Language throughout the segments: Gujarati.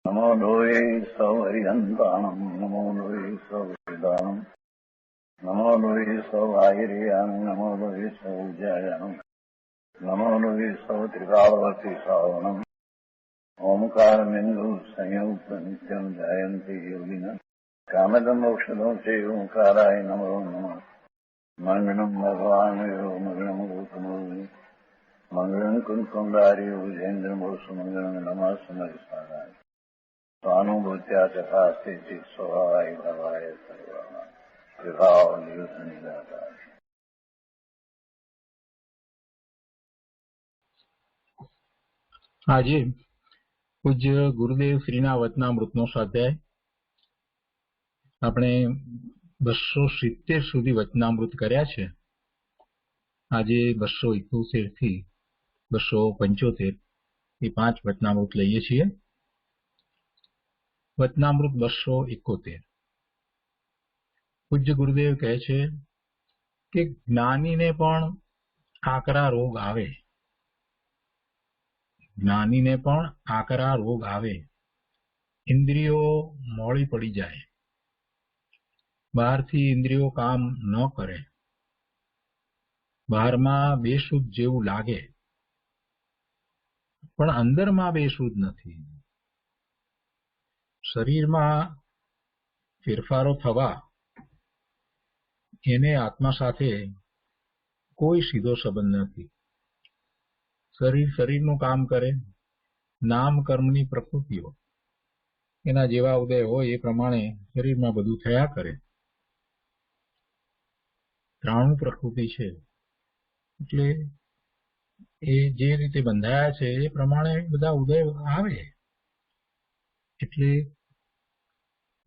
नमो लोये सौहरिहन्ताणम् नमो लोये सौहृदानम् नमो लोये सौभागिर्यानम् नमो लोये सौज्यायानम् नमो लोये सौत्रिकावती सावनम् ओंकारमिन्दु संयुक्त नित्यम् जायन्ति योगिनः कामदम् मोक्षदम् च ओंकाराय नमो नमः मङ्गलम् भगवान् यो मङ्गलम् गौतमो मङ्गलम् कुन्कुण्डार्यो विजेन्द्रमोसुमङ्गलम् नमः समरिसाराय स्वानुभूत्या चकास्ते स्वभावाय भवाय सर्वाः विभावनिदाता। આજે પૂજ્ય ગુરુદેવ શ્રીના વચનામૃતનો સ્વાધ્યાય આપણે 270 સુધી વચનામૃત કર્યા છે. આજે 271 થી 275 એ 5 વચનામૃત લઈએ છીએ. વચનામૃત 271. પૂજ્ય ગુરુદેવ કહે છે કે જ્ઞાનીને પણ આકરા રોગ આવે, જ્ઞાનીને પણ આકરા રોગ આવે, ઇન્દ્રિયો મોડી પડી જાય, બહારથી ઇન્દ્રિયો કામ ન કરે, બહારમાં બેશુદ્ધ જેવું લાગે પણ અંદરમાં બેશુદ્ધ નથી, શરીરમાં ફેરફારો થવા એને આત્મા સાથે કોઈ સીધો સંબંધ નથી. શરીર શરીરનું કામ કરે, નામ કર્મની પ્રકૃતિઓ એના જેવા ઉદય હોય એ પ્રમાણે શરીરમાં બધું થયા કરે. ત્રાણુ પ્રકૃતિ છે એટલે એ જે રીતે બંધાયા છે એ પ્રમાણે બધા ઉદય આવે. એટલે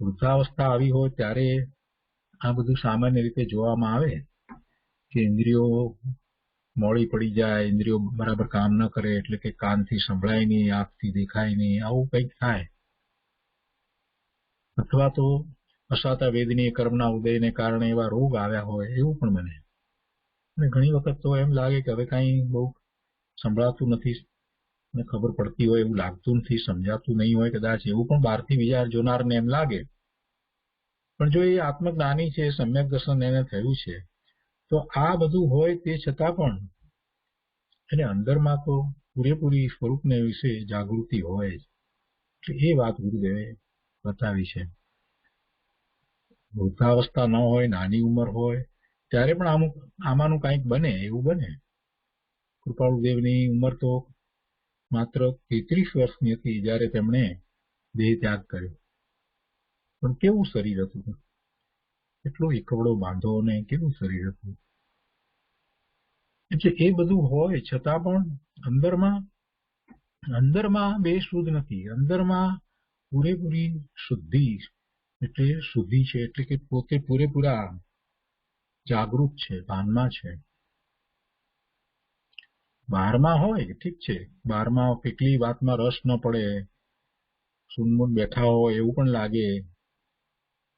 વૃદ્ધાવસ્થા આવી હોય ત્યારે આ બધું સામાન્ય રીતે જોવામાં આવે કે ઇન્દ્રિયો મોડી પડી જાય, ઇન્દ્રિયો બરાબર કામ ન કરે, એટલે કે કાનથી સંભળાય નહીં, આંખથી દેખાય નહીં, આવું કંઈક થાય. અથવા તો અસાતા વેદનીય કર્મના ઉદયને કારણે એવા રોગ આવ્યા હોય એવું પણ બને. અને ઘણી વખત તો એમ લાગે કે હવે કાંઈ બહુ સંભળાતું નથી ને ખબર પડતી હોય એવું લાગતું નથી, સમજાતું નહીં હોય કદાચ, એવું પણ બહારથી વિચાર જોનારને એમ લાગે. પણ જો એ આત્મજ્ઞાની છે, સમ્યક દર્શન એને થયું છે, તો આ બધું હોય તે છતાં પણ એને અંદરમાં તો પૂરેપૂરી સ્વરૂપને વિશે જાગૃતિ હોય જ. એટલે એ વાત ગુરુદેવે બતાવી છે. વૃદ્ધાવસ્થા ન હોય, નાની ઉંમર હોય ત્યારે પણ આમાંનું કંઈક બને એવું બને. કૃપાળુદેવની ઉંમર તો માત્ર 33 વર્ષની હતી જ્યારે તેમણે દેહ ત્યાગ કર્યો. પણ કેવું શરીર હતું, એટલો એકવડો બાંધો ને કેવું શરીર હતું. એટલે એ બધું હોય છતાં પણ અંદરમાં બેશુદ્ધ નથી, અંદરમાં પૂરેપૂરી શુદ્ધિ, એટલે શુદ્ધિ છે એટલે કે પોતે પૂરેપૂરા જાગૃત છે, ભાનમાં છે. બહારમાં હોય ઠીક છે, બહારમાં કેટલી વાતમાં રસ ન પડે, સુનમુન બેઠા હોય એવું પણ લાગે,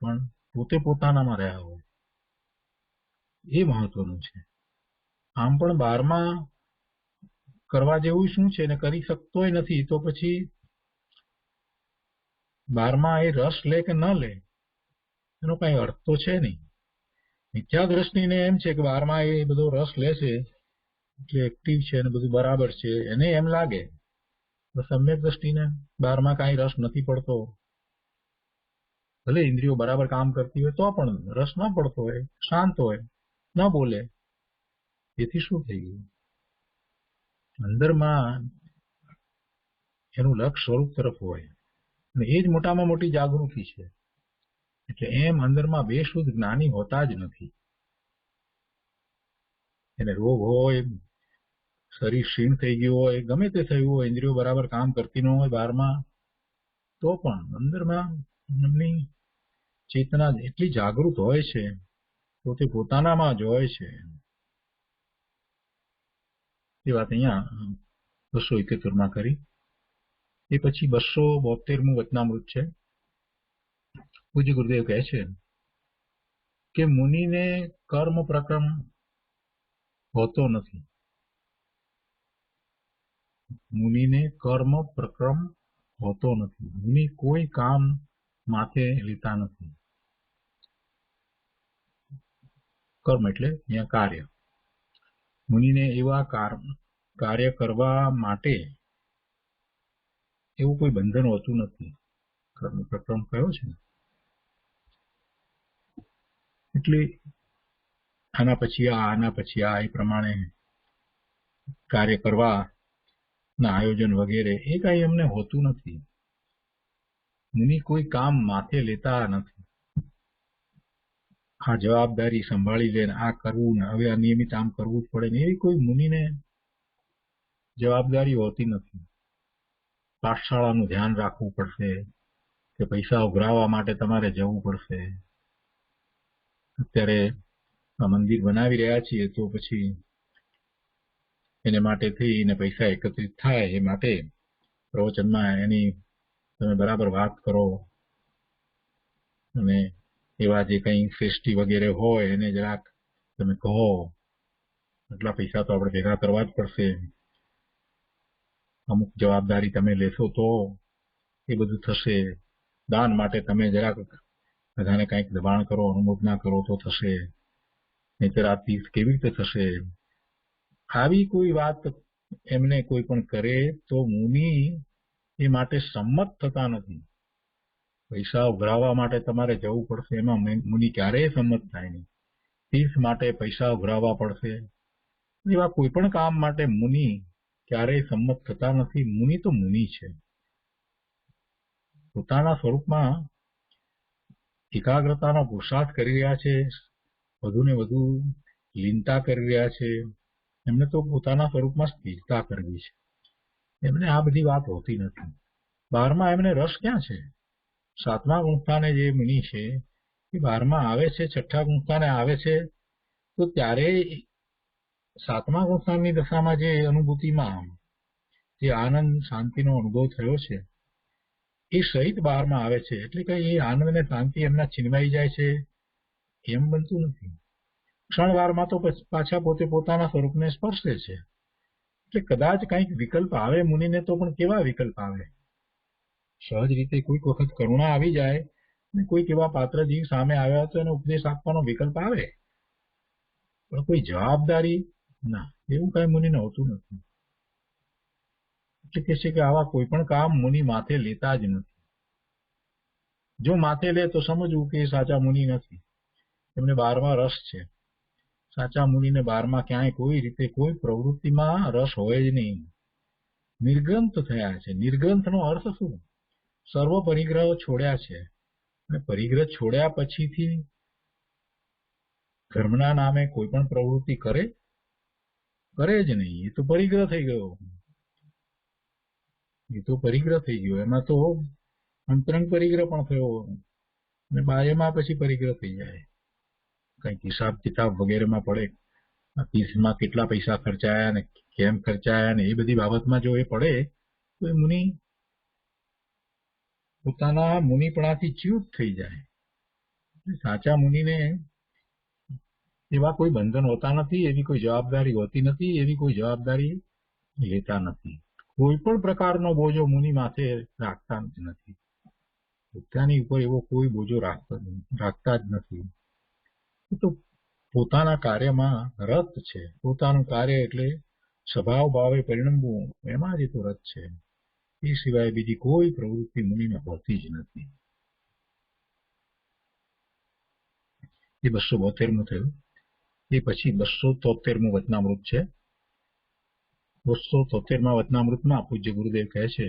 પણ પોતે પોતાનામાં રહ્યા હોય એ મહત્વનું છે. આમ પણ બહારમાં કરવા જેવું શું છે ને કરી શકતોય નથી, તો પછી બહારમાં એ રસ લે કે ન લે એનો કઈ અર્થ તો છે નહીં. મિથ્યા દ્રષ્ટિને એમ છે કે બહારમાં એ બધો રસ લે છે એટલે એક્ટિવ છે અને બધું બરાબર છે, એને એમ લાગે. સમ્યક દ્રષ્ટિને બહારમાં કાંઈ રસ નથી પડતો, ભલે ઇન્દ્રિયો બરાબર કામ કરતી હોય તો પણ રસ ન પડતો હોય, શાંત હોય, ન બોલે, એથી શું થઈ ગયું? અંદરમાં એનું લક્ષ સ્વરૂપ તરફ હોય અને એ જ મોટામાં મોટી જાગૃતિ છે. એટલે એમ અંદરમાં બેશુદ્ધ જ્ઞાની હોતા જ નથી. એને રોગ હોય, શરીર ક્ષીણ થઈ ગયું હોય, ગમે તે થયું હોય, ઇન્દ્રિયો બરાબર કામ કરતી ન હોય બહારમાં, તો પણ અંદરમાં એમની ચેતના એટલી જાગૃત હોય છે, પોતે પોતાનામાં જ હોય છે. એ વાત અહીંયા 271માં કરી. એ પછી 272મું વચનામૃત છે. પૂજ્ય ગુરુદેવ કહે છે કે મુનિને કર્મ પ્રકરણ હોતો નથી. મુનિને કર્મ પ્રકરણ હોતો નથી. મુનિ કોઈ કામ માથે લેતા નથી. કર્મ એટલે અહીંયા કાર્ય. મુનિને એવા કાર્ય કરવા માટે એવું કોઈ બંધન હોતું નથી. કર્મ પ્રકરણ કયો છે એટલે આના પછી આ એ પ્રમાણે કાર્ય કરવા ના આયોજન વગેરે એ કઈ એમને હોતું નથી. મુનિ કોઈ કામ માથે લેતા નથી. આ જવાબદારી સંભાળી લે, આ કરવું ને હવે અનિયમિત આમ કરવું જ પડે ને એવી કોઈ મુનિને જવાબદારી હોતી નથી. પાઠશાળાનું ધ્યાન રાખવું પડશે કે પૈસા ઉઘરાવવા માટે તમારે જવું પડશે. અત્યારે આ મંદિર બનાવી રહ્યા છીએ તો પછી એને માટે થઈને પૈસા એકત્રિત થાય એ માટે પ્રવચનમાં એની તમે બરાબર વાત કરો અને એવા જે કંઈ ફેસ્ટી વગેરે હોય એને જરાક તમે કહો, એટલા પૈસા તો આપણે ભેગા કરવા જ પડશે, અમુક જવાબદારી તમે લેશો તો એ બધું થશે. દાન માટે તમે જરાક બધાને કંઈક દબાણ કરો, અનુમોદના કરો તો થશે, નહીંતર આ તીર્થ કેવી રીતે થશે? આવી કોઈ વાત એમને કોઈ પણ કરે તો મુનિ એ માટે સંમત થતા નથી. પૈસા ઉઘરાવવા માટે તમારે જવું પડશે એમાં મુનિ ક્યારેય સંમત થાય નહીં. તીર્થ માટે પૈસા ઉઘરાવવા પડશે એવા કોઈ પણ કામ માટે મુનિ ક્યારેય સંમત થતા નથી. મુનિ તો મુનિ છે. પોતાના સ્વરૂપમાં એકાગ્રતાનો પુરુષાર્થ કરી રહ્યા છે, વધુ ને વધુ લીનતા કરી રહ્યા છે. એમને તો પોતાના સ્વરૂપમાં સ્થિરતા કરવી છે. એમને આ બધી વાત હોતી નથી. બહારમાં એમને રસ ક્યાં છે? 7મા ગુણસ્થાને જે મુનિ છે એ 12માં આવે છે, 6ઠ્ઠા ગુણસ્થાને આવે છે તો ત્યારે 7મા ગુણસ્થાનની દશામાં જે અનુભૂતિમાં જે આનંદ શાંતિનો અનુભવ થયો છે એ સહિત 12માં આવે છે. એટલે કે એ આનંદ અને શાંતિ એમના છીનવાઈ જાય છે એમ બનતું નથી. ક્ષણવારમાં તો પાછા પોતે પોતાના સ્વરૂપને સ્પર્શે છે. એટલે કદાચ કંઈક વિકલ્પ આવે મુનિને તો પણ કેવા વિકલ્પ આવે? સહજ રીતે કોઈક વખત કરુણા આવી જાય અને કોઈક એવા પાત્ર જીવ સામે આવ્યા તો એને ઉપદેશ આપવાનો વિકલ્પ આવે, પણ કોઈ જવાબદારી ના, એવું કઈ મુનિને હોતું નથી. એટલે કે છે કે આવા કોઈ પણ કામ મુનિ માથે લેતા જ નથી. જો માથે લે તો સમજવું કે સાચા મુનિ નથી. એમને 12માં રસ છે. સાચા મુનિને 12માં ક્યાંય કોઈ રીતે કોઈ પ્રવૃત્તિમાં રસ હોય જ નહીં. નિર્ગ્રંથ થયા છે. નિર્ગ્રંથનો અર્થ શું? સર્વ પરિગ્રહ છોડ્યા છે. અને પરિગ્રહ છોડ્યા પછીથી ધર્મના નામે કોઈ પણ પ્રવૃત્તિ કરે જ નહીં. એ તો પરિગ્રહ થઈ ગયો. એમાં તો અંતરંગ પરિગ્રહ પણ થયો અને બાહ્યમાં પછી પરિગ્રહ થઈ જાય. કંઈક હિસાબ કિતાબ વગેરેમાં પડે, તીર્થમાં કેટલા પૈસા ખર્ચાયા ને કેમ ખર્ચાયા ને એ બધી બાબતમાં જો એ પડે તો એ મુનિ પોતાના મુનિપણાથી ચ્યુત થઈ જાય. સાચા મુનિને એવા કોઈ બંધન હોતા નથી, એવી કોઈ જવાબદારી હોતી નથી, એવી કોઈ જવાબદારી લેતા નથી. કોઈ પણ પ્રકારનો બોજો મુનિ માથે રાખતા જ નથી. પોતાની ઉપર એવો કોઈ બોજો રાખતા જ નથી. તો પોતાના કાર્યમાં રત છે. પોતાનું કાર્ય એટલે સ્વભાવ ભાવે પરિણમવું, એમાં જ તો રત છે. એ સિવાય બીજી કોઈ પ્રવૃત્તિ મુનિને હોતી જ નથી. એ 272મું થયું. એ પછી 273મું વચનામૃત છે. 273માં વચનામૃતમાં પૂજ્ય ગુરુદેવ કહે છે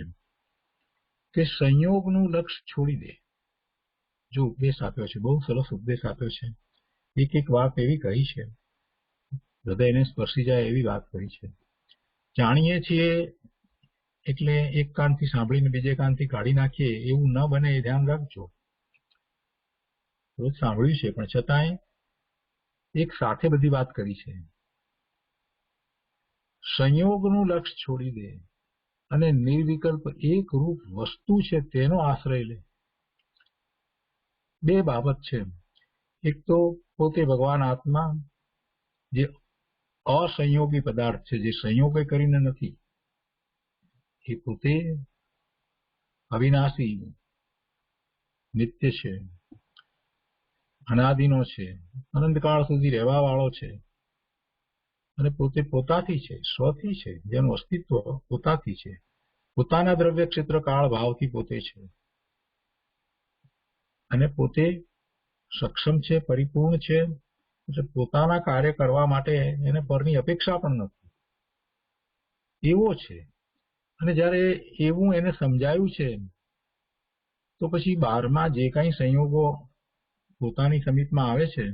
કે સંયોગનું લક્ષ્ય છોડી દે. જો ઉપદેશ આપ્યો છે, બહુ સરસ ઉપદેશ આપ્યો છે. એક એક વાત એવી કહી છે, હૃદયને સ્પર્શી જાય એવી વાત કરી છે. જાણીએ છીએ એટલે એક કાનથી સાંભળીને બીજે કાનથી કાઢી નાખીએ એવું ન બને એ ધ્યાન રાખજો. રોજ સાંભળ્યું છે પણ છતાંય એક સાથે બધી વાત કરી છે. સંયોગનું લક્ષ્ય છોડી દે અને નિર્વિકલ્પ એક રૂપ વસ્તુ છે તેનો આશ્રય લે. બે બાબત છે. એક તો પોતે ભગવાન આત્મા જે અસંયોગી પદાર્થ છે, જે સંયોગ કરીને નથી, એ પોતે અવિનાશી, નિત્ય છે, અનાદિનો છે, અનંતકાળ સુધી રહેવા વાળો છે અને પોતે પોતાથી છે, સ્વથી છે, જેનું અસ્તિત્વ પોતાથી છે, પોતાના દ્રવ્ય ક્ષેત્ર કાળ ભાવથી પોતે છે અને પોતે સક્ષમ છે, પરિપૂર્ણ છે, એટલે પોતાના કાર્ય કરવા માટે એને પરની અપેક્ષા પણ નથી, એવો છે. અને જ્યારે એવું એને સમજાયું છે તો પછી બહારમાં જે કાંઈ સંયોગો પોતાની સમીપમાં આવે છે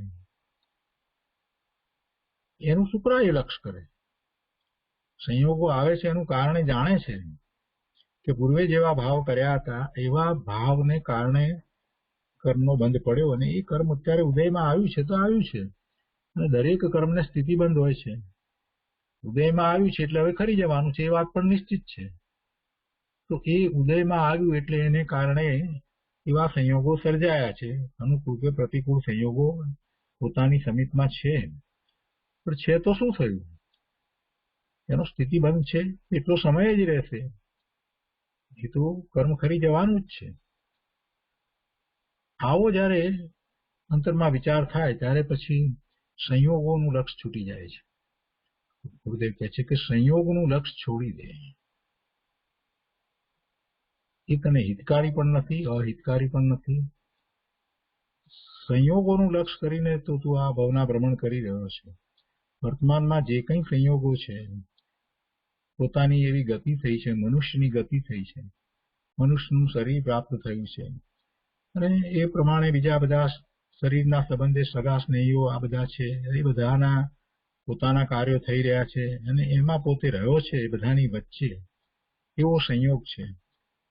એનું શુક્રા એ લક્ષ કરે. સંયોગો આવે છે એનું કારણે જાણે છે કે પૂર્વે જેવા ભાવ કર્યા હતા એવા ભાવને કારણે કર્મનો બંધ પડ્યો અને એ કર્મ અત્યારે ઉદયમાં આવ્યું છે તો આવ્યું છે. અને દરેક કર્મને સ્થિતિબંધ હોય છે. ઉદયમાં આવ્યું છે એટલે હવે ખરી જવાનું છે એ વાત પણ નિશ્ચિત છે. તો એ ઉદયમાં આવ્યું એટલે એને કારણે એવા સંયોગો સર્જાયા છે. અનુકૂળ કે પ્રતિકૂળ સંયોગો પોતાની સમીપમાં છે, પણ છે તો શું થયું? એનો સ્થિતિબંધ છે એટલો સમય જ રહેશે. એ તો કર્મ ખરી જવાનું જ છે. આવો જ્યારે અંતરમાં વિચાર થાય ત્યારે પછી સંયોગોનું લક્ષ છૂટી જાય છે. ગુરુદેવ કહે છે કે સંયોગનું લક્ષ છોડી દે. એ તને હિતકારી પણ નથી, અહિતકારી પણ નથી. સંયોગોનું લક્ષ કરીને તો તું આ ભવના ભ્રમણ કરી રહ્યો છે. વર્તમાનમાં જે કંઈ સંયોગો છે, પોતાની એવી ગતિ થઈ છે, મનુષ્યની ગતિ થઈ છે, મનુષ્યનું શરીર પ્રાપ્ત થયું છે અને એ પ્રમાણે બીજા બધા શરીરના સંબંધે સગા સ્નેહીઓ આ બધા છે, એ બધાના પોતાના કાર્યો થઈ રહ્યા છે અને એમાં પોતે રહ્યો છે એ બધાની વચ્ચે એવો સંયોગ છે.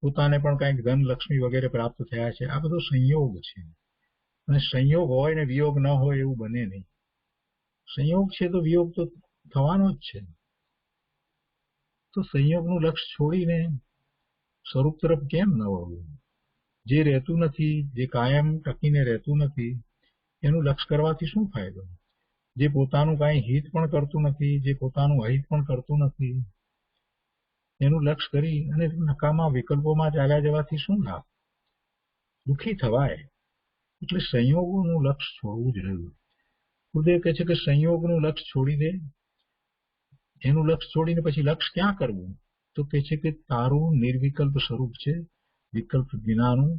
પોતાને પણ કંઈક ધન લક્ષ્મી વગેરે પ્રાપ્ત થયા છે. આ બધો સંયોગ છે. અને સંયોગ હોય ને વિયોગ ન હોય એવું બને નહીં. સંયોગ છે તો વિયોગ તો થવાનો જ છે. તો સંયોગનું લક્ષ છોડીને સ્વરૂપ તરફ કેમ ન વળવું? જે રહેતું નથી, જે કાયમ ટકીને રહેતું નથી, એનું લક્ષ કરવાથી શું ફાયદો? જે પોતાનું કાંઈ હિત પણ કરતું નથી, જે પોતાનું અહિત પણ કરતું નથી, એનું લક્ષ કરી અને નકામા વિકલ્પોમાં ચાલ્યા જવાથી શું લાભ? દુઃખી થવાય. એટલે સંયોગોનું લક્ષ છોડવું જ રહ્યું. ગુરુદેવ કહે છે કે સંયોગનું લક્ષ છોડી દે. એનું લક્ષ છોડીને પછી લક્ષ ક્યાં કરવું? તો કહે છે કે તારું નિર્વિકલ્પ સ્વરૂપ છે, વિકલ્પ વિનાનું.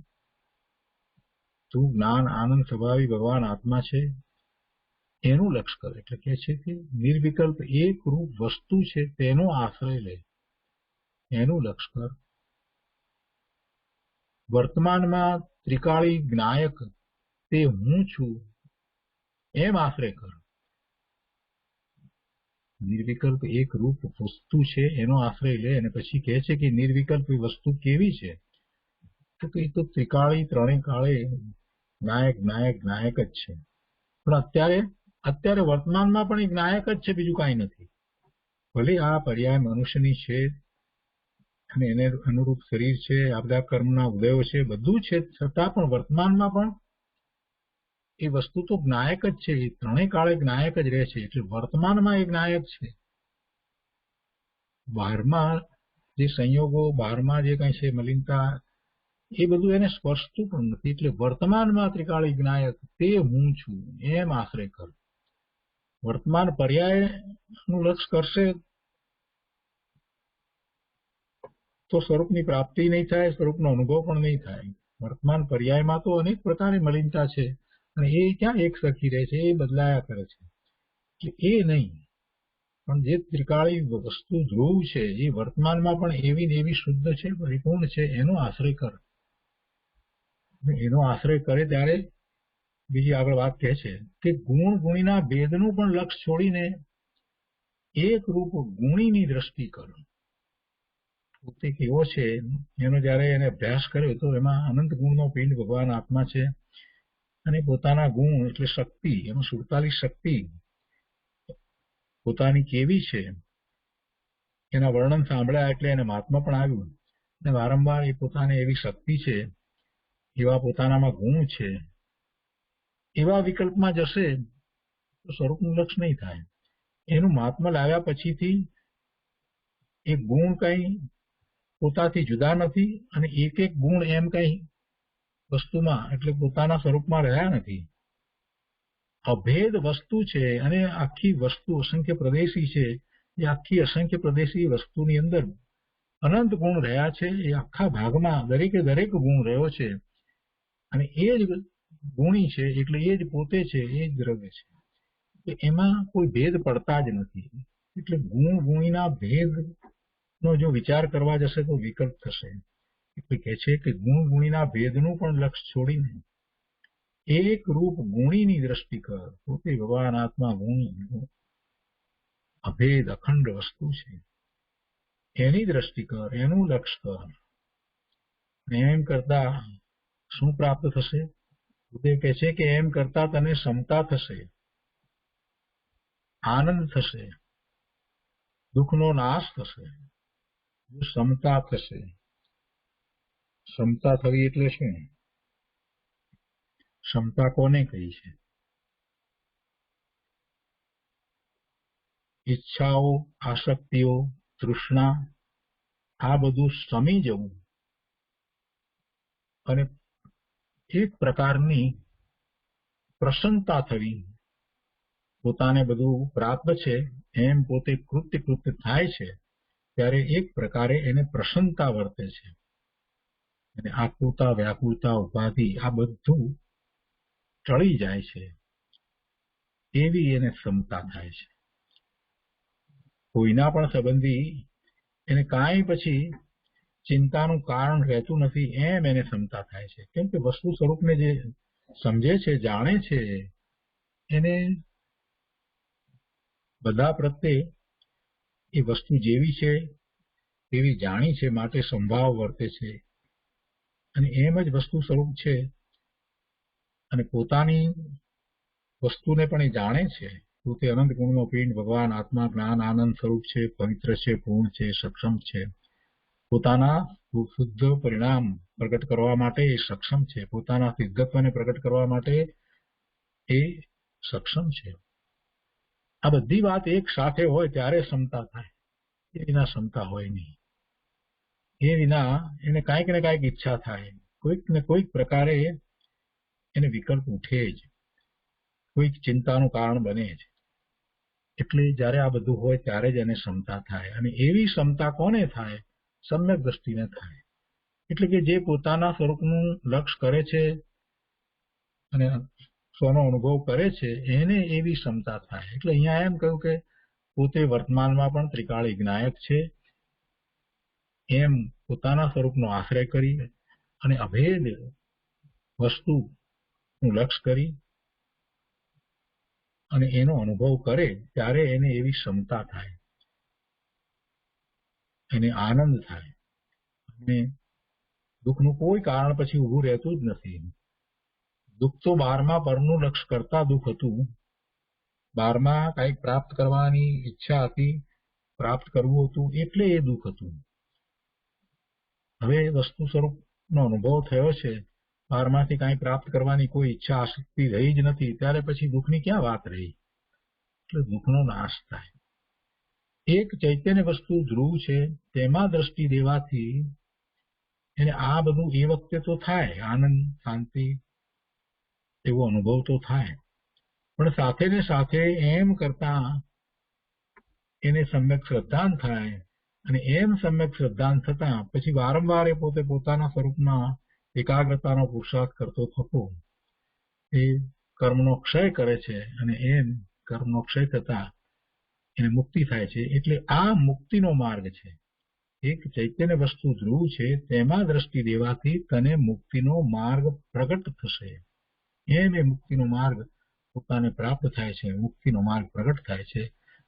તું જ્ઞાન આનંદ સ્વભાવી ભગવાન આત્મા છે, એનું લક્ષ કર. એટલે કહે છે કે નિર્વિકલ્પ એક રૂપ વસ્તુ છે તેનો આશ્રય લે, એનું લક્ષ કર. વર્તમાનમાં ત્રિકાળી જ્ઞાયક તે હું છું એમ આશ્રય કર. નિર્વિકલ્પ એક રૂપ વસ્તુ છે એનો આશ્રય લે. અને પછી કહે છે કે નિર્વિકલ્પ વસ્તુ કેવી છે? તો કે તો ત્રિકાળી ત્રણેય કાળે જ્ઞાયક જ્ઞાયક જ્ઞાયક જ છે. પણ અત્યારે વર્તમાનમાં પણ એ જ્ઞાયક જ છે, બીજું કાંઈ નથી. ભલે આ પર્યાય મનુષ્યની છે અને એને અનુરૂપ શરીર છે, આ બધા કર્મના ઉદયો છે, બધું છે, છતાં પણ વર્તમાનમાં પણ એ વસ્તુ તો જ્ઞાયક જ છે. એ ત્રણેય કાળે જ્ઞાયક જ રહે છે. એટલે વર્તમાનમાં એ જ્ઞાયક છે. બહારમાં જે સંયોગો, બહારમાં જે કાંઈ છે મલિનતા, એ બધું એને સ્પર્શતું પણ નથી. એટલે વર્તમાનમાં ત્રિકાળી જ્ઞાયક તે હું છું એમ આશ્રય કર. વર્તમાન પર્યાયનું લક્ષ કરશે તો સ્વરૂપની પ્રાપ્તિ નહીં થાય, સ્વરૂપનો અનુભવ પણ નહીં થાય. વર્તમાન પર્યાયમાં તો અનેક પ્રકારની મલિનતા છે અને એ ક્યાં એક સરખી રહે છે? એ બદલાયા કરે છે. એટલે એ નહીં, પણ જે ત્રિકાળી વસ્તુ ધ્રુવ છે એ વર્તમાનમાં પણ એવી ને એવી શુદ્ધ છે, પરિપૂર્ણ છે, એનો આશ્રય કર. એનો આશ્રય કરે ત્યારે બીજી આગળ વાત કહે છે કે ગુણ ગુણીના ભેદનું પણ લક્ષ છોડીને એક રૂપ ગુણીની દ્રષ્ટિ કર. પોતે કેવો છે એનો જયારે એને અભ્યાસ કર્યો તો એમાં અનંત ગુણનો પિંડ ભગવાન આત્મા છે અને પોતાના ગુણ એટલે શક્તિ, એમાં 47 શક્તિ પોતાની કેવી છે એના વર્ણન સાંભળ્યા એટલે એને મહાત્મા પણ આવ્યું. અને વારંવાર એ પોતાને એવી શક્તિ છે, એવા પોતાનામાં ગુણ છે, એવા વિકલ્પમાં જશે તો સ્વરૂપનું લક્ષ નહીં થાય. એનું મહાત્મા લાવ્યા પછીથી એ ગુણ કઈ પોતાથી જુદા નથી અને એક એક ગુણ એમ કઈ વસ્તુમાં એટલે પોતાના સ્વરૂપમાં રહ્યા નથી. અભેદ વસ્તુ છે અને આખી વસ્તુ અસંખ્ય પ્રદેશી છે. એ આખી અસંખ્ય પ્રદેશી વસ્તુની અંદર અનંત ગુણ રહ્યા છે. એ આખા ભાગમાં દરેકે દરેક ગુણ રહ્યો છે અને એ જ ગુણી છે એટલે એ જ પોતે છે, એ જ દ્રવ્ય છે. એમાં કોઈ ભેદ પડતા જ નથી. એટલે ગુણ ગુણીના ભેદ નો જો વિચાર કરવા જશે તો વિકલ્પ થશે. એટલે કે છે કે ગુણ ગુણીના ભેદનું પણ લક્ષ છોડીને એક રૂપ ગુણીની દ્રષ્ટિ કર. પોતે ભગવાન આત્મા ગુણી અભેદ અખંડ વસ્તુ છે, એની દ્રષ્ટિ કર, એનું લક્ષ કર. એમ કરતા શું પ્રાપ્ત થશે? તે કહે છે કે એમ કરતા તને સમતા થશે, આનંદ થશે, દુઃખનો નાશ થશે, સમતા થશે. સમતા થવી એટલે શું? સમતા કોને કહી છે? ઈચ્છાઓ, આસક્તિઓ, તૃષ્ણા આ બધું સમી જવું અને એક પ્રકારની પ્રસન્નતા થવી. પોતાને બધું પ્રાપ્ત છે એમ પોતે કૃત્ય થાય છે ત્યારે એક પ્રકારે એને પ્રસન્નતા વર્તે છે. અને આકુરતા, વ્યાકુળતા, ઉપાધિ આ બધું ટળી જાય છે એવી એને ક્ષમતા થાય છે. કોઈના પણ સંબંધી એને કાંઈ પછી ચિંતાનું કારણ રહેતું નથી એમ એને ક્ષમતા થાય છે. કેમ કે વસ્તુ સ્વરૂપને જે સમજે છે, જાણે છે, એને બધા પ્રત્યે એ વસ્તુ જેવી છે તેવી જાણી છે માટે સંભાવ વર્તે છે અને એમ જ વસ્તુ સ્વરૂપ છે અને પોતાની વસ્તુને પણ એ જાણે છે. પોતે અનંત ગુણનો પિંડ, ભગવાન આત્મા, જ્ઞાન આનંદ સ્વરૂપ છે, પવિત્ર છે, પૂર્ણ છે, સક્ષમ છે. પોતાના શુદ્ધ પરિણામ પ્રગટ કરવા માટે એ સક્ષમ છે. પોતાના સિદ્ધત્વને પ્રગટ કરવા માટે એ સક્ષમ છે. આ બધી વાત એક સાથે હોય ત્યારે ક્ષમતા થાય. એ વિના ક્ષમતા હોય નહીં. એ વિના એને કાંઈક ને કાંઈક ઈચ્છા થાય, કોઈક ને કોઈક પ્રકારે એને વિકલ્પ ઉઠે જ, કોઈક ચિંતાનું કારણ બને જ. એટલે જયારે આ બધું હોય ત્યારે જ એને ક્ષમતા થાય. અને એવી ક્ષમતા કોને થાય? સમ્યક દ્રષ્ટિને થાય. એટલે કે જે પોતાના સ્વરૂપનું લક્ષ કરે છે અને સ્વનો અનુભવ કરે છે એને એવી ક્ષમતા થાય. એટલે અહીંયા એમ કહ્યું કે પોતે વર્તમાનમાં પણ ત્રિકાળી જ્ઞાયક છે એમ પોતાના સ્વરૂપનો આશ્રય કરી અને અભેદ વસ્તુનું લક્ષ કરી અને એનો અનુભવ કરે ત્યારે એને એવી ક્ષમતા થાય, એને આનંદ થાય. અને દુઃખનું કોઈ કારણ પછી ઊભું રહેતું જ નથી. દુઃખ તો 12મા પરનું લક્ષ કરતા દુઃખ હતું. 12મા કંઈક પ્રાપ્ત કરવાની ઈચ્છા હતી, પ્રાપ્ત કરવું હતું એટલે એ દુઃખ હતું. હવે વસ્તુ સ્વરૂપનો અનુભવ થયો છે, 12માથી કાંઈ પ્રાપ્ત કરવાની કોઈ ઈચ્છા આસક્તિ રહી જ નથી, ત્યારે પછી દુઃખની ક્યાં વાત રહી? એટલે દુઃખનો નાશ થાય. એક ચૈતન્ય વસ્તુ ધ્રુવ છે તેમાં દ્રષ્ટિ દેવાથી એને આ બધું એ વખતે તો થાય, આનંદ, શાંતિ એવો અનુભવ તો થાય, પણ સાથે ને સાથે એમ કરતા એને સમ્યક શ્રદ્ધાન થાય. અને એમ સમ્યક શ્રદ્ધાન થતા પછી વારંવાર એ પોતે પોતાના સ્વરૂપમાં એકાગ્રતાનો પુરુષાર્થ કરતો થતો એ કર્મનો ક્ષય કરે છે અને એમ કર્મનો ક્ષય થતા એને મુક્તિ થાય છે. એટલે આ મુક્તિનો માર્ગ છે. એક ચૈતન્ય વસ્તુ ધ્રુવ છે તેમાં દ્રષ્ટિ દેવાથી તને મુક્તિનો માર્ગ પ્રગટ થશે. એમ એ મુક્તિનો માર્ગ પોતાને પ્રાપ્ત થાય છે, મુક્તિનો માર્ગ પ્રગટ થાય છે.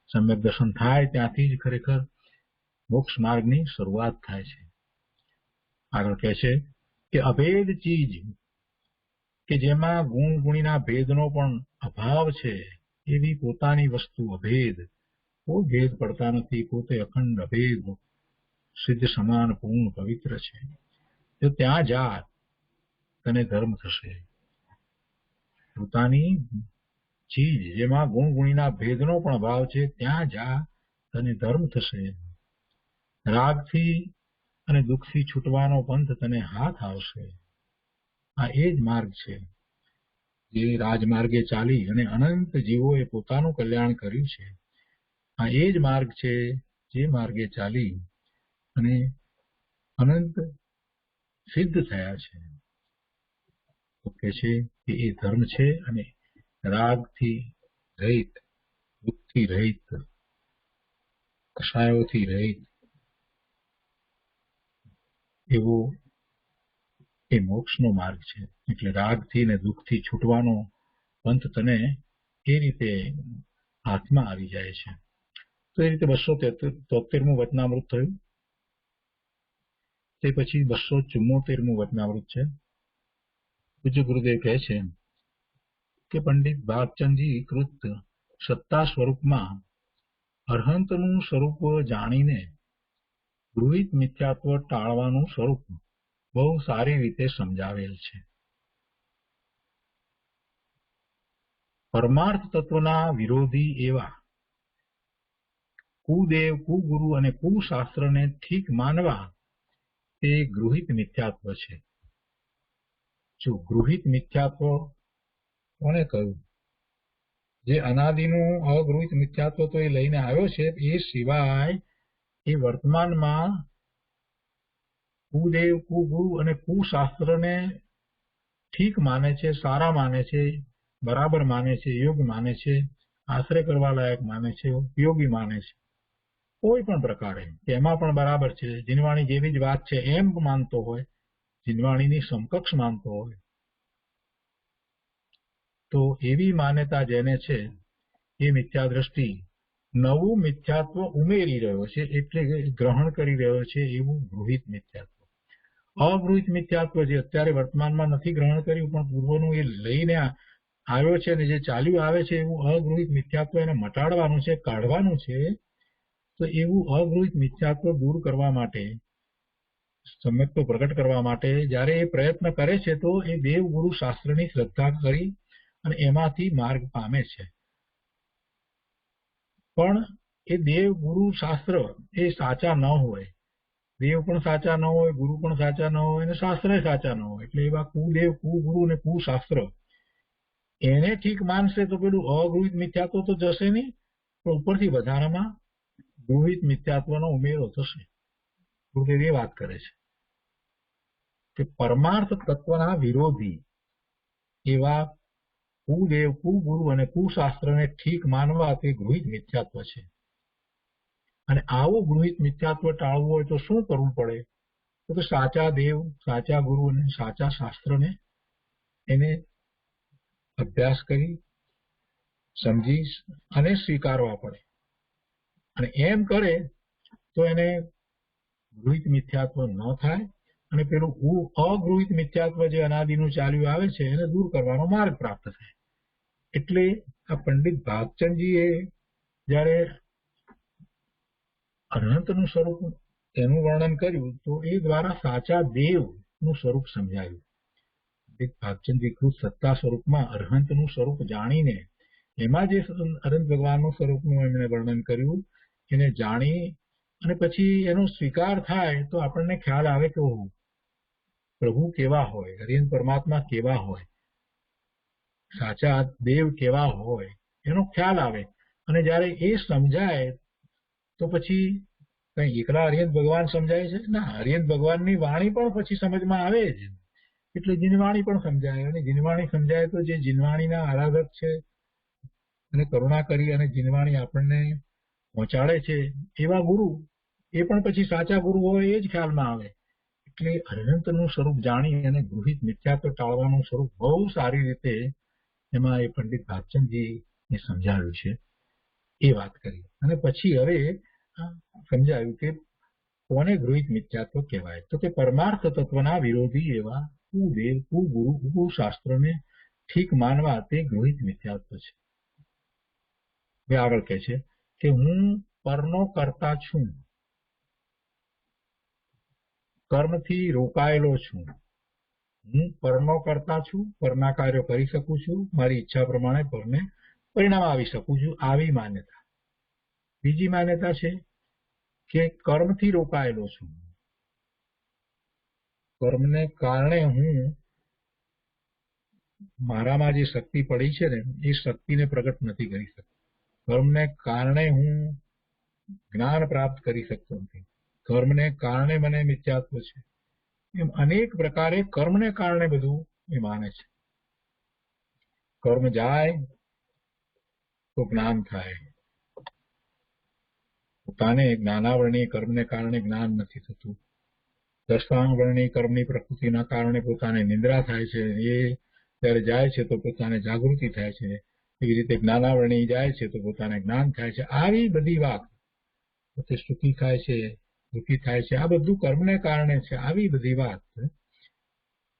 સમ્યક દર્શન થાય ત્યાંથી જ ખરેખર મોક્ષ માર્ગની શરૂઆત થાય છે. આગળ કહે છે કે અભેદ ચીજ કે જેમાં ગુણ ગુણીના ભેદનો પણ અભાવ છે એવી પોતાની વસ્તુ અભેદ, કોઈ ભેદ પડતા નથી, પોતે અખંડ અભેદ સિદ્ધ સમાન પૂર્ણ પવિત્ર છે. જો ત્યાં જા તને ધર્મ થશે. પોતાની ચીજ જેમાં ગુણ ગુણીના ભેદનો પણ અભાવ છે ત્યાં જા તને ધર્મ થશે. રાગથી અને દુઃખથી છૂટવાનો પંથ તને હાથ આવશે. આ એ જ માર્ગ છે જે રાજમાર્ગે ચાલી અને અનંત જીવોએ પોતાનું કલ્યાણ કર્યું છે. આ એ જ માર્ગ છે જે માર્ગે ચાલી અને અનંત સિદ્ધ થયા છે. તો કે છે કે એ ધર્મ છે અને રાગથી રહિત, દુઃખથી રહિત, કષાયોથી રહિત એવો એ મોક્ષનો માર્ગ છે. એટલે રાગથી ને દુઃખથી છૂટવાનો પંથ તને એ રીતે હાથમાં આવી જાય છે. તો એ રીતે 273મું વચનામૃત થયું. તે પછી 274મું વચનામૃત છે. પૂજ્ય ગુરુદેવ કહે છે કે પંડિત ભાગચંદજી કૃત સત્તા સ્વરૂપમાં અરહંતનું સ્વરૂપ જાણીને ગૃહિત મિથ્યાત્વ ટાળવાનું સ્વરૂપ બહુ સારી રીતે સમજાવેલ છે. પરમાર્થ તત્વના વિરોધી એવા કુદેવ, કુગુરુ અને કુશાસ્ત્રને ઠીક માનવા તે ગૃહિત મિથ્યાત્વ છે. જો ગૃહિત મિથ્યાત્વ કોને કહ્યું? જે અનાદિનું અગૃહિત મિથ્યાત્વ તો એ લઈને આવ્યો છે. એ સિવાય એ વર્તમાનમાં કુદેવ, કુગુરુ અને કુશાસ્ત્રને ઠીક માને છે, સારા માને છે, બરાબર માને છે, યોગ્ય માને છે, આશ્રય કરવા લાયક માને છે, ઉપયોગી માને છે. કોઈ પણ પ્રકારે એમાં પણ બરાબર છે, જીનવાણી જેવી જ વાત છે એમ માનતો હોય, જીનવાણીની સમકક્ષ માનતો હોય, તો એવી માન્યતા જેને છે એ મિથ્યા દ્રષ્ટિ નવું મિથ્યાત્વ ઉમેરી રહ્યો છે, એટલે ગ્રહણ કરી રહ્યો છે એવું ગૃહિત મિથ્યાત્વ. અગૃહિત મિથ્યાત્વ જે અત્યારે વર્તમાનમાં નથી ગ્રહણ કર્યું પણ પૂર્વનું એ લઈને આવ્યો છે અને જે ચાલ્યું આવે છે એવું અગૃહિત મિથ્યાત્વ એને મટાડવાનું છે, કાઢવાનું છે. તો એવું અગૃહિત મિથ્યાત્વ દૂર કરવા માટે, સમ્યક્તો પ્રગટ કરવા માટે જ્યારે એ પ્રયત્ન કરે છે તો એ દેવ ગુરુ શાસ્ત્રની શ્રદ્ધા કરી અને એમાંથી માર્ગ પામે છે. પણ એ દેવ ગુરુ શાસ્ત્ર એ સાચા ન હોય, દેવ પણ સાચા ન હોય, ગુરુ પણ સાચા ન હોય અને શાસ્ત્ર સાચા ન હોય. એટલે એવા કુદેવ, કુગુરુ અને કુશાસ્ત્ર એને ઠીક માનશે તો પેલું અગૃહિત મિથ્યાત્વ તો જશે નહીં, પણ ઉપરથી વધારામાં ગૃહિત મિથ્યાત્વનો ઉમેરો થશે. ગુરુદેવ એ વાત કરે છે કે પરમાર્થ તત્વના વિરોધી એવા કુદેવ, કુગુરુ અને કુશાસ્ત્રને ઠીક માનવા તે ગૃહિત મિથ્યાત્વ છે. અને આવું ગૃહિત મિથ્યાત્વ ટાળવું હોય તો શું કરવું પડે? તો સાચા દેવ, સાચા ગુરુ અને સાચા શાસ્ત્રને એને અભ્યાસ કરી, સમજી અને સ્વીકારવા પડે. અને એમ કરે તો એને ગૃહિત મિથ્યાત્વ ન થાય અને પેલું અગૃહિત મિથ્યાત્વ જે અનાદિનું ચાલ્યું આવે છે એને દૂર કરવાનો માર્ગ પ્રાપ્ત થાય. એટલે આ પંડિત ભાગચંદજીએ જ્યારે અરહંતનું સ્વરૂપ એનું વર્ણન કર્યું તો એ દ્વારા સાચા દેવનું સ્વરૂપ સમજાયું. પંડિત ભાગચંદજી કૃત સત્તા સ્વરૂપમાં અરહંતનું સ્વરૂપ જાણીને એમાં જે અનંત ભગવાનનું સ્વરૂપનું એમણે વર્ણન કર્યું એને જાણી અને પછી એનો સ્વીકાર થાય તો આપણને ખ્યાલ આવે કે ઓહો, પ્રભુ કેવા હોય, હરિયન પરમાત્મા કેવા હોય, સાચા દેવ કેવા હોય એનો ખ્યાલ આવે. અને જ્યારે એ સમજાય તો પછી કઈ એકલા હરિયન ભગવાન સમજાય છે ના, હરિયન ભગવાનની વાણી પણ પછી સમજમાં આવે જ. એટલે જીનવાણી પણ સમજાય અને જીનવાણી સમજાય તો જે જીનવાણીના આરાધક છે અને કરુણા કરી અને જીનવાણી આપણને પહોંચાડે છે એવા ગુરુ એ પણ પછી સાચા ગુરુ હોય એ જ ખ્યાલમાં આવે. એટલે અનંતનું સ્વરૂપ જાણી અને ગૃહિત મિથ્યાત્વ ટાળવાનું સ્વરૂપ બહુ સારી રીતે એમાં એ પંડિત ભાગચંદજીને સમજાવ્યું છે. એ વાત કરી અને પછી હવે સમજાયું કે કોને ગૃહિત મિથ્યાત્વ કહેવાય? તો કે પરમાર્થ તત્વના વિરોધી એવા કુદેવ, કુગુરુ, કુશાસ્ત્રને ઠીક માનવા તે ગૃહિત મિથ્યાત્વ છે. હવે આગળ કહે છે કે હું પરનો કરતા છું, કર્મથી રોકાયેલો છું. હું પરનો કરતા છું, પરના કાર્યો કરી શકું છું, મારી ઈચ્છા પ્રમાણે પરને પરિણામ આવી શકું છું, આવી માન્યતા. બીજી માન્યતા છે કે કર્મથી રોકાયેલો છું, કર્મને કારણે હું મારામાં જે શક્તિ પડી છે ને એ શક્તિને પ્રગટ નથી કરી શકતો. કર્મને કારણે હું જ્ઞાન પ્રાપ્ત કરી શકતો નથી. કર્મને કારણે મને મિથ્યાત્વ છે. એમ અનેક પ્રકારે કર્મને કારણે બધું એ માને છે. કર્મ જાય તો જ્ઞાન થાય. પોતાને જ્ઞાનાવરણીય કર્મને કારણે જ્ઞાન નથી થતું. દશાંગવર્ણીય કર્મની પ્રકૃતિના કારણે પોતાને નિંદ્રા થાય છે. એ ત્યારે જાય છે તો પોતાને જાગૃતિ થાય છે. એવી રીતે જ્ઞાનાવરણીય જાય છે તો પોતાને જ્ઞાન થાય છે. આવી બધી વાત પોતે સુખી થાય છે, દુઃખી થાય છે, આ બધું કર્મને કારણે છે. આવી બધી વાત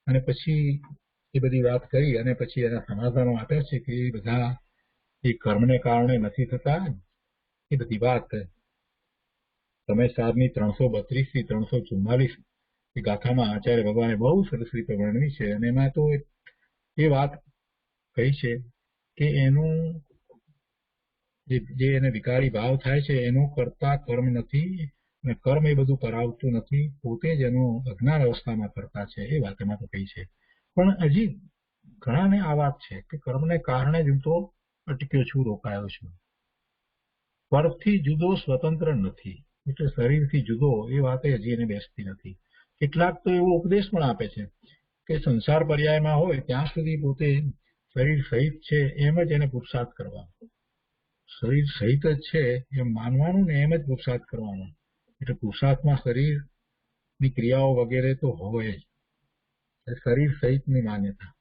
અને પછી એ બધી વાત કરી અને પછી એના સમાધાનો આપ્યા છે કે એ બધા એ કર્મને કારણે નથી થતા. એ બધી વાત તમે સારની 332 થી 344 એ ગાથામાં આચાર્ય ભગવાને બહુ સરસ રીતે વર્ણવી છે. અને એમાં તો એ વાત કહી છે કે એનું જે એને વિકારી ભાવ થાય છે એનું કરતા કર્મ નથી અને કર્મ એ બધું કરાવતું નથી. પોતે જ એનું અજ્ઞાન અવસ્થામાં કરતા છે. એ વાત એમાં તો કહી છે. પણ હજી ઘણાને આ વાત છે કે કર્મને કારણે જ હું તો અટક્યો છું, રોકાયો છું. પરથી જુદો સ્વતંત્ર નથી એટલે શરીરથી જુદો એ વાત હજી એને બેસતી નથી. કેટલાક તો એવો ઉપદેશ પણ આપે છે કે સંસાર પર્યાયમાં હોય ત્યાં સુધી પોતે શરીર સહિત છે એમ જ એને પુરુષાર્થ કરવાનો. શરીર સહિત જ છે એમ માનવાનું ને એમ જ પુરુષાર્થ કરવાનો. એટલે પુરુષાર્થમાં શરીરની ક્રિયાઓ વગેરે તો હોય જ. શરીર સહિતની માન્યતા.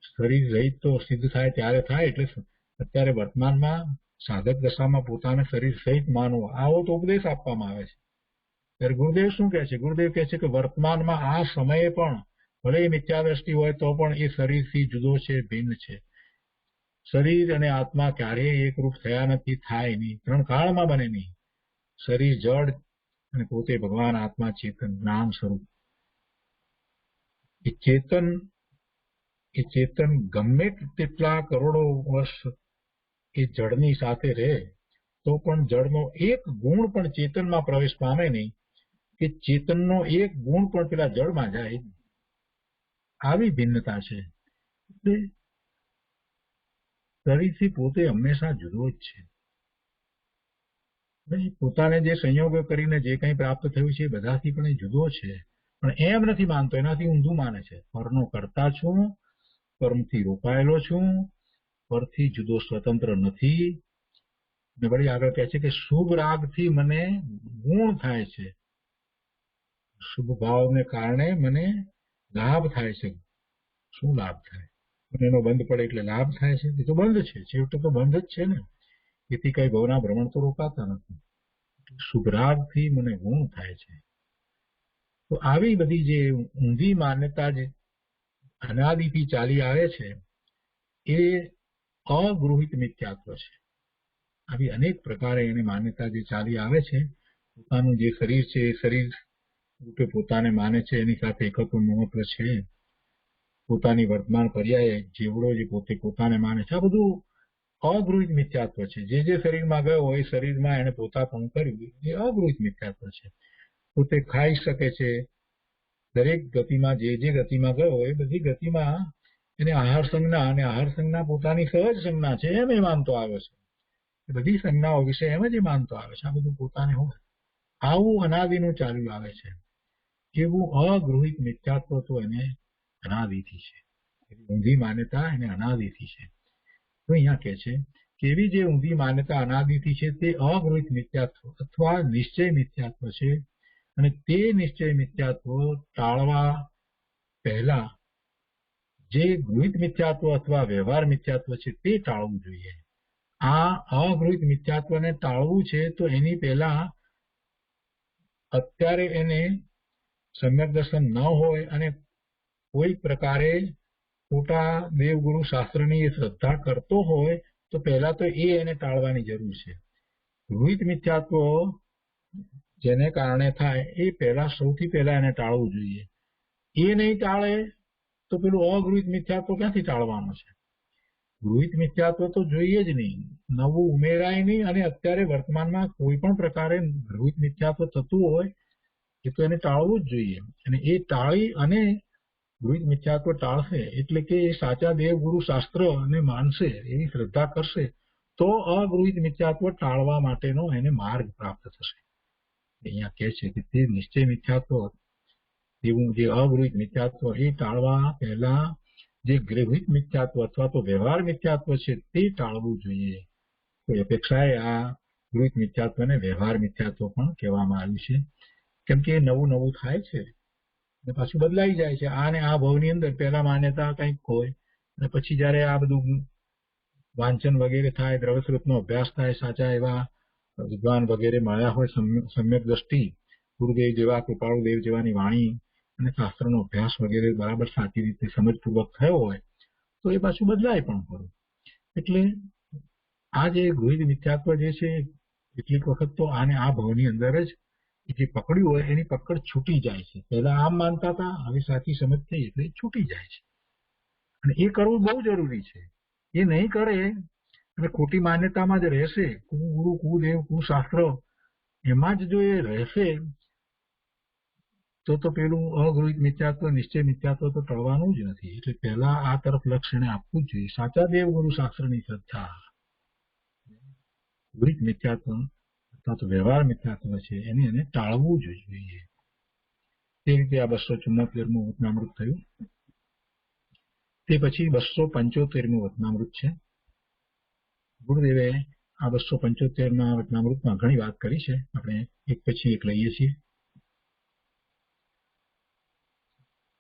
શરીર રહિત તો સિદ્ધ થાય ત્યારે થાય. એટલે અત્યારે વર્તમાનમાં સાધક દશામાં પોતાને શરીર સહિત માનવો, આવો તો ઉપદેશ આપવામાં આવે છે. ત્યારે ગુરુદેવ શું કહે છે? ગુરુદેવ કહે છે કે વર્તમાનમાં આ સમયે પણ ભલે મિથ્યા દ્રષ્ટિ હોય તો પણ એ શરીરથી જુદો છે, ભિન્ન છે. શરીર અને આત્મા ક્યારેય એકરૂપ થયા નથી, થાય નહીં, ત્રણ કાળમાં બને નહીં. શરીર જડ અને પોતે ભગવાન આત્મા ચેતન જ્ઞાન સ્વરૂપ. એ ચેતન ગમે તેટલા કરોડો વર્ષ એ જળની સાથે રહે તો પણ જળનો એક ગુણ પણ ચેતનમાં પ્રવેશ પામે નહીં, કે ચેતનનો એક ગુણ પણ પેલા જળમાં જાય. આવી ભિન્નતા છે. એટલે શરીરથી પોતે હંમેશા જુદો જ છે. પોતાને જે સંયોગો કરીને જે કંઈ પ્રાપ્ત થયું છે એ બધાથી પણ એ જુદો છે. પણ એમ નથી માનતો, એનાથી ઊંધું માને છે. પરનો કરતા છું, કર્મથી રોકાયેલો છું, પરથી જુદો સ્વતંત્ર નથી. ને વળી આગળ કહે છે કે શુભ રાગથી મને ગુણ થાય છે. શુભ ભાવને કારણે મને લાભ થાય છે. શું લાભ થાય? એનો બંધ પડે એટલે લાભ થાય છે. એ તો બંધ છે, છેવટે તો બંધ જ છે ને. એથી કઈ ભવના ભ્રમણ તો રોકાતા નથી. શુભ રાગથી મને ગુણ થાય છે. તો આવી બધી જે ઊંધી માન્યતા જે અનાદિથી ચાલી આવે છે એ અગૃહિત મિથ્યાત્વ છે. આવી અનેક પ્રકારે એની માન્યતા જે ચાલી આવે છે, પોતાનું જે શરીર છે એ શરીર રૂપે પોતાને માને છે, એની સાથે એકત્વ મહત્વ છે. પોતાની વર્તમાન પર્યાય જેવડો જે પોતે પોતાને માને છે, આ બધું અગૃહિત મિથ્યાત્વ છે. જે શરીરમાં ગયો એ શરીરમાં એને પોતાપણું કર્યું એ અગૃહિત મિથ્યાત્વ છે. પોતે ખાઈ શકે છે, દરેક ગતિમાં જે ગતિમાં ગયો એ બધી ગતિમાં એને આહાર સંજ્ઞા અને આહાર સંજ્ઞા પોતાની સહજ સંજ્ઞા છે એમ એ માનતો આવ્યો છે. એ બધી સંજ્ઞાઓ વિશે એમ જ માનતો આવે છે. આ બધું પોતાને હોય. આવું અનાદિનું ચાલ્યું આવે છે. એવું અગૃહિત મિથ્યાત્વ તો એને અનાદિથી છે. ઊંધી માન્યતા એને અનાદિથી છે. તો અહીંયા કહે છે કે એવી જે ઊંધી માન્યતા અનાદિથી છે તે અગૃહિત મિથ્યાત્વ અથવા નિશ્ચય મિથ્યાત્વ છે. અને તે નિશ્ચય મિથ્યાત્વ ટાળવા પહેલા જે ગૃહિત મિથ્યાત્વ અથવા વ્યવહાર મિથ્યાત્વ છે તે ટાળવું જોઈએ. આ અગૃહિત મિથ્યાત્વને ટાળવું છે તો એની પહેલા અત્યારે એને સમ્યક દર્શન ન હોય અને કોઈ પ્રકારે ખોટા દેવગુરુ શાસ્ત્રની શ્રદ્ધા કરતો હોય તો પહેલા તો એને ટાળવાની જરૂર છે. ગૃહિત મિથ્યાત્વ જેને કારણે થાય એ પહેલા સૌથી પહેલા એને ટાળવું જોઈએ. એ નહીં ટાળે તો પેલું અગૃહિત મિથ્યાત્વ ક્યાંથી ટાળવાનો છે? ગૃહિત મિથ્યાત્વ તો જોઈએ જ નહીં, નવું ઉમેરાય નહીં. અને અત્યારે વર્તમાનમાં કોઈ પણ પ્રકારે ગૃહિત મિથ્યાત્વ થતું હોય એ તો એને ટાળવું જ જોઈએ. અને એ ટાળી અને ગૃહિત મિથ્યાત્વ ટાળશે એટલે કે એ સાચા દેવ ગુરુ શાસ્ત્ર અને માનશે, એવી શ્રદ્ધા કરશે, તો અગૃહિત મિથ્યાત્વ ટાળવા માટેનો એને માર્ગ પ્રાપ્ત થશે. અહીંયા કહે છે કે તે નિશ્ચય મિથ્યાત્વ, એવું જે અગૃહિત મિથ્યાત્વ, એ ટાળવા પહેલા જે ગૃહિત મિથ્યાત્વ અથવા તો વ્યવહાર મિથ્યાત્વ છે તે ટાળવું જોઈએ. કોઈ અપેક્ષાએ આ ગૃહિત મિથ્યાત્વને વ્યવહાર મિથ્યાત્વ પણ કહેવામાં આવ્યું છે, કેમ કે નવું નવું થાય છે અને પાછું બદલાઈ જાય છે. આ ને આ ભાવની અંદર પહેલા માન્યતા કંઈક હોય અને પછી જયારે આ બધું વાંચન વગેરે થાય, દ્રવ્યસ્ત્રોતનો અભ્યાસ થાય, સાચા એવા વિદ્વાન વગેરે મળ્યા હોય, સમ્યક દ્રષ્ટિ, ગુરુદેવ જેવા, કૃપાળુદેવ જેવાની વાણી અને શાસ્ત્રનો અભ્યાસ વગેરે બરાબર સાચી રીતે સમજપૂર્વક થયો હોય તો એ પાછું બદલાય પણ ખરું. એટલે આ જે ગૃહિત મિથ્યાત્વ જે છે, કેટલીક વખત તો આને આ ભાવની અંદર જ જે પકડ્યું હોય એની પકડ છૂટી જાય છે. પહેલા આમ માનતા હતા, હવે સાચી સમજ થઈ એટલે છૂટી જાય છે. અને એ કરવું બહુ જરૂરી છે. એ નહીં કરે અને ખોટી માન્યતામાં જ રહેશે, કુગુરુ, કુદેવ, કુશાસ્ત્ર, એમાં જ જો એ રહેશે તો પેલું અગૃહિત મિથ્યાત્વ, નિશ્ચય મિથ્યાત્વ તો ટળવાનું જ નથી. એટલે પહેલા આ તરફ લક્ષ્ય એને આપવું જ જોઈએ. સાચા દેવ ગુરુ શાસ્ત્રની શ્રદ્ધા, ગૃહિત મિથ્યાત્વ અથવા તો વ્યવહાર મિથ્યાત્વ છે એને ટાળવું જ જોઈએ. તે રીતે આ 274મું વચનામૃત થયું. તે પછી 275મું વચનામૃત છે. ગુરુદેવે આ 275ના વચનામૃતમાં ઘણી વાત કરી છે. આપણે એક પછી એક લઈએ છીએ.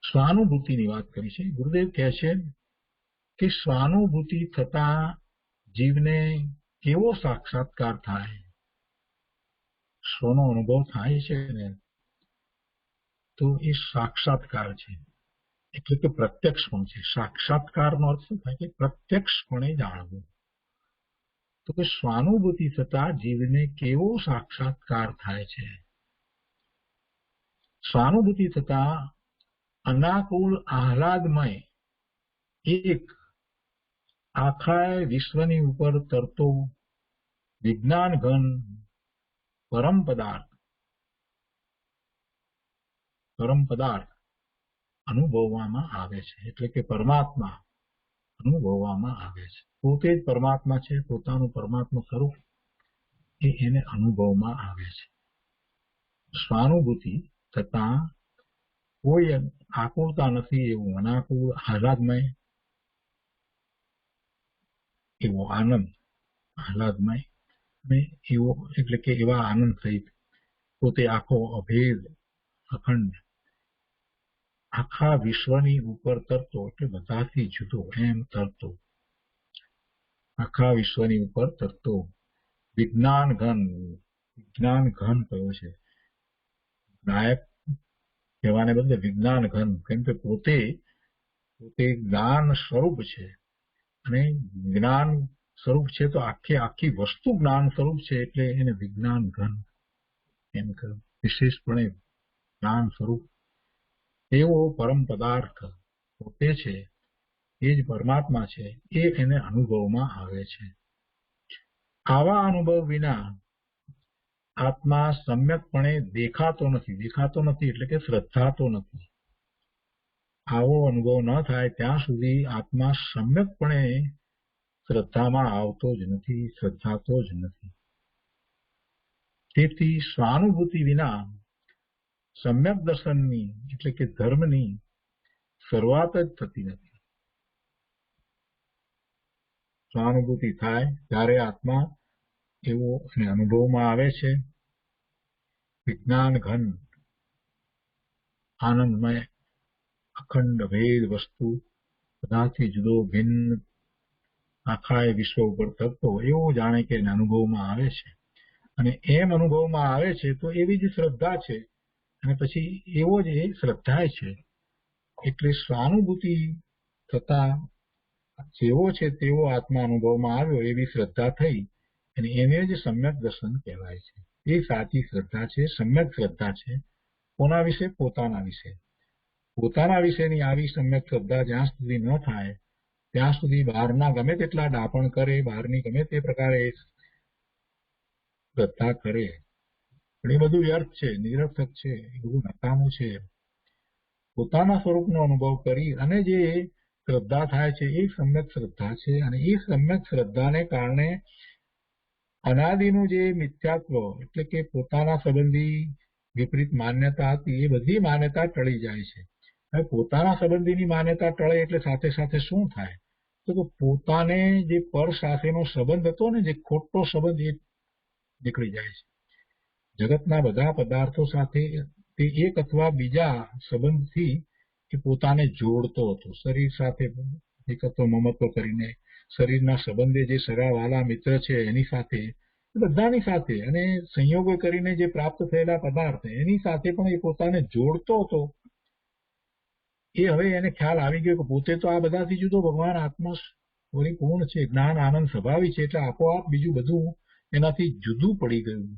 સ્વાનુભૂતિની વાત કરી છે. ગુરુદેવ કહે છે કે સ્વાનુભૂતિ થતા જીવને કેવો સાક્ષાત્કાર થાય, સ્વનો અનુભવ થાય છે ને, તો એ સાક્ષાત્કાર છે, એટલે કે પ્રત્યક્ષ પણ છે. સાક્ષાત્કારનો અર્થ શું થાય કે પ્રત્યક્ષપણે જાણવું. તો કે સ્વાનુભૂતિ થતા જીવને કેવો સાક્ષાત્કાર થાય છે. સ્વાનુભૂતિ થતા અનાકુળ આહલાદમય એક આખા વિશ્વની ઉપર તરતો વિજ્ઞાન ઘન પરમ પદાર્થ અનુભવવામાં આવે છે. એટલે કે પરમાત્મા અનુભવવામાં આવે છે. પોતે જ પરમાત્મા છે, પોતાનું પરમાત્મા સ્વરૂપ એને અનુભવમાં આવે છે. સ્વાનુભૂતિ થતા કોઈ આકુળતા નથી, એવું અનાકુળ આહલાદમય, એવો આનંદ, આહલાદમય અને એવો એટલે કે એવા આનંદ સહિત પોતે આખો અભેદ, અખંડ, આખા વિશ્વની ઉપર તરતો, એટલે બધાથી જુદો એમ તરતો, આખા વિશ્વની ઉપર તરતો વિજ્ઞાન ઘન. વિજ્ઞાન ઘન કયો છે, નાયક કહેવાને બદલે વિજ્ઞાન ઘન, કેમ કે પોતે જ્ઞાન સ્વરૂપ છે. અને જ્ઞાન સ્વરૂપ છે તો આખી વસ્તુ જ્ઞાન સ્વરૂપ છે, એટલે એને વિજ્ઞાન ઘન એમ કહ્યું. વિશેષપણે જ્ઞાન સ્વરૂપ એવો પરમ પદાર્થ પોતે છે, એ જ પરમાત્મા છે, એ એને અનુભવમાં આવે છે. આવા અનુભવ વિના આત્મા સમ્યકપણે દેખાતો નથી એટલે કે શ્રદ્ધાતો નથી. આવો અનુભવ ન થાય ત્યાં સુધી આત્મા સમ્યકપણે શ્રદ્ધામાં આવતો જ નથી, શ્રદ્ધાતો જ નથી. તેથી સ્વાનુભૂતિ વિના સમ્યક દર્શનની એટલે કે ધર્મની શરૂઆત જ થતી નથી. સ્વાનુભૂતિ થાય ત્યારે આત્મા એવો અનુભવમાં આવે છે, વિજ્ઞાન ઘન, આનંદમય, અખંડ ભેદ વસ્તુ, બધાથી જુદો ભિન્ન, આખા વિશ્વ ઉપર તરતો એવો જાણે કે અનુભવમાં આવે છે. અને એમ અનુભવમાં આવે છે તો એવી જ શ્રદ્ધા છે, અને પછી એવો જ એ શ્રદ્ધા છે. એટલે સ્વાનુભૂતિ થતા જેવો છે તેવો આત્મા અનુભવમાં આવ્યો એવી શ્રદ્ધા થઈ, અને એને જ સમ્યક દર્શન કહેવાય છે. એ સાચી શ્રદ્ધા છે, સમ્યક શ્રદ્ધા છે. કોના વિશે? પોતાના વિશે. પોતાના વિશેની આવી સમ્યક શ્રદ્ધા જ્યાં સુધી ન થાય ત્યાં સુધી બહારના ગમે તેટલા ડાપણ કરે, બહારની ગમે તે પ્રકારે શ્રદ્ધા કરે, પણ એ બધું વ્યર્થ છે, નિરર્થક છે, એ બધું નકામું છે. પોતાના સ્વરૂપનો અનુભવ કરી અને જે શ્રદ્ધા થાય છે એ સમ્યક શ્રદ્ધા છે. અને એ સમ્યક શ્રદ્ધાને કારણે અનાદિનું જે મિથ્યાત્વ એટલે કે પોતાના સંબંધી વિપરીત માન્યતા હતી એ બધી માન્યતા ટળી જાય છે. હવે પોતાના સંબંધીની માન્યતા ટળે એટલે સાથે સાથે શું થાય? તો પોતાને જે પર સાથેનો સંબંધ હતો ને, જે ખોટો સંબંધ, એ નીકળી જાય છે. જગતના બધા પદાર્થો સાથે તે એક અથવા બીજા સંબંધથી એ પોતાને જોડતો હતો. શરીર સાથે એક હતો મમત્વ કરીને, શરીરના સંબંધે જે સગાવાલા મિત્ર છે એની સાથે, બધાની સાથે, અને સંયોગો કરીને જે પ્રાપ્ત થયેલા પદાર્થ એની સાથે પણ એ પોતાને જોડતો હતો. એ હવે એને ખ્યાલ આવી ગયો કે પોતે તો આ બધાથી જુદો ભગવાન આત્મા પરિપૂર્ણ છે, જ્ઞાન આનંદ સ્વભાવી છે, એટલે આપોઆપ બીજું બધું એનાથી જુદું પડી ગયું.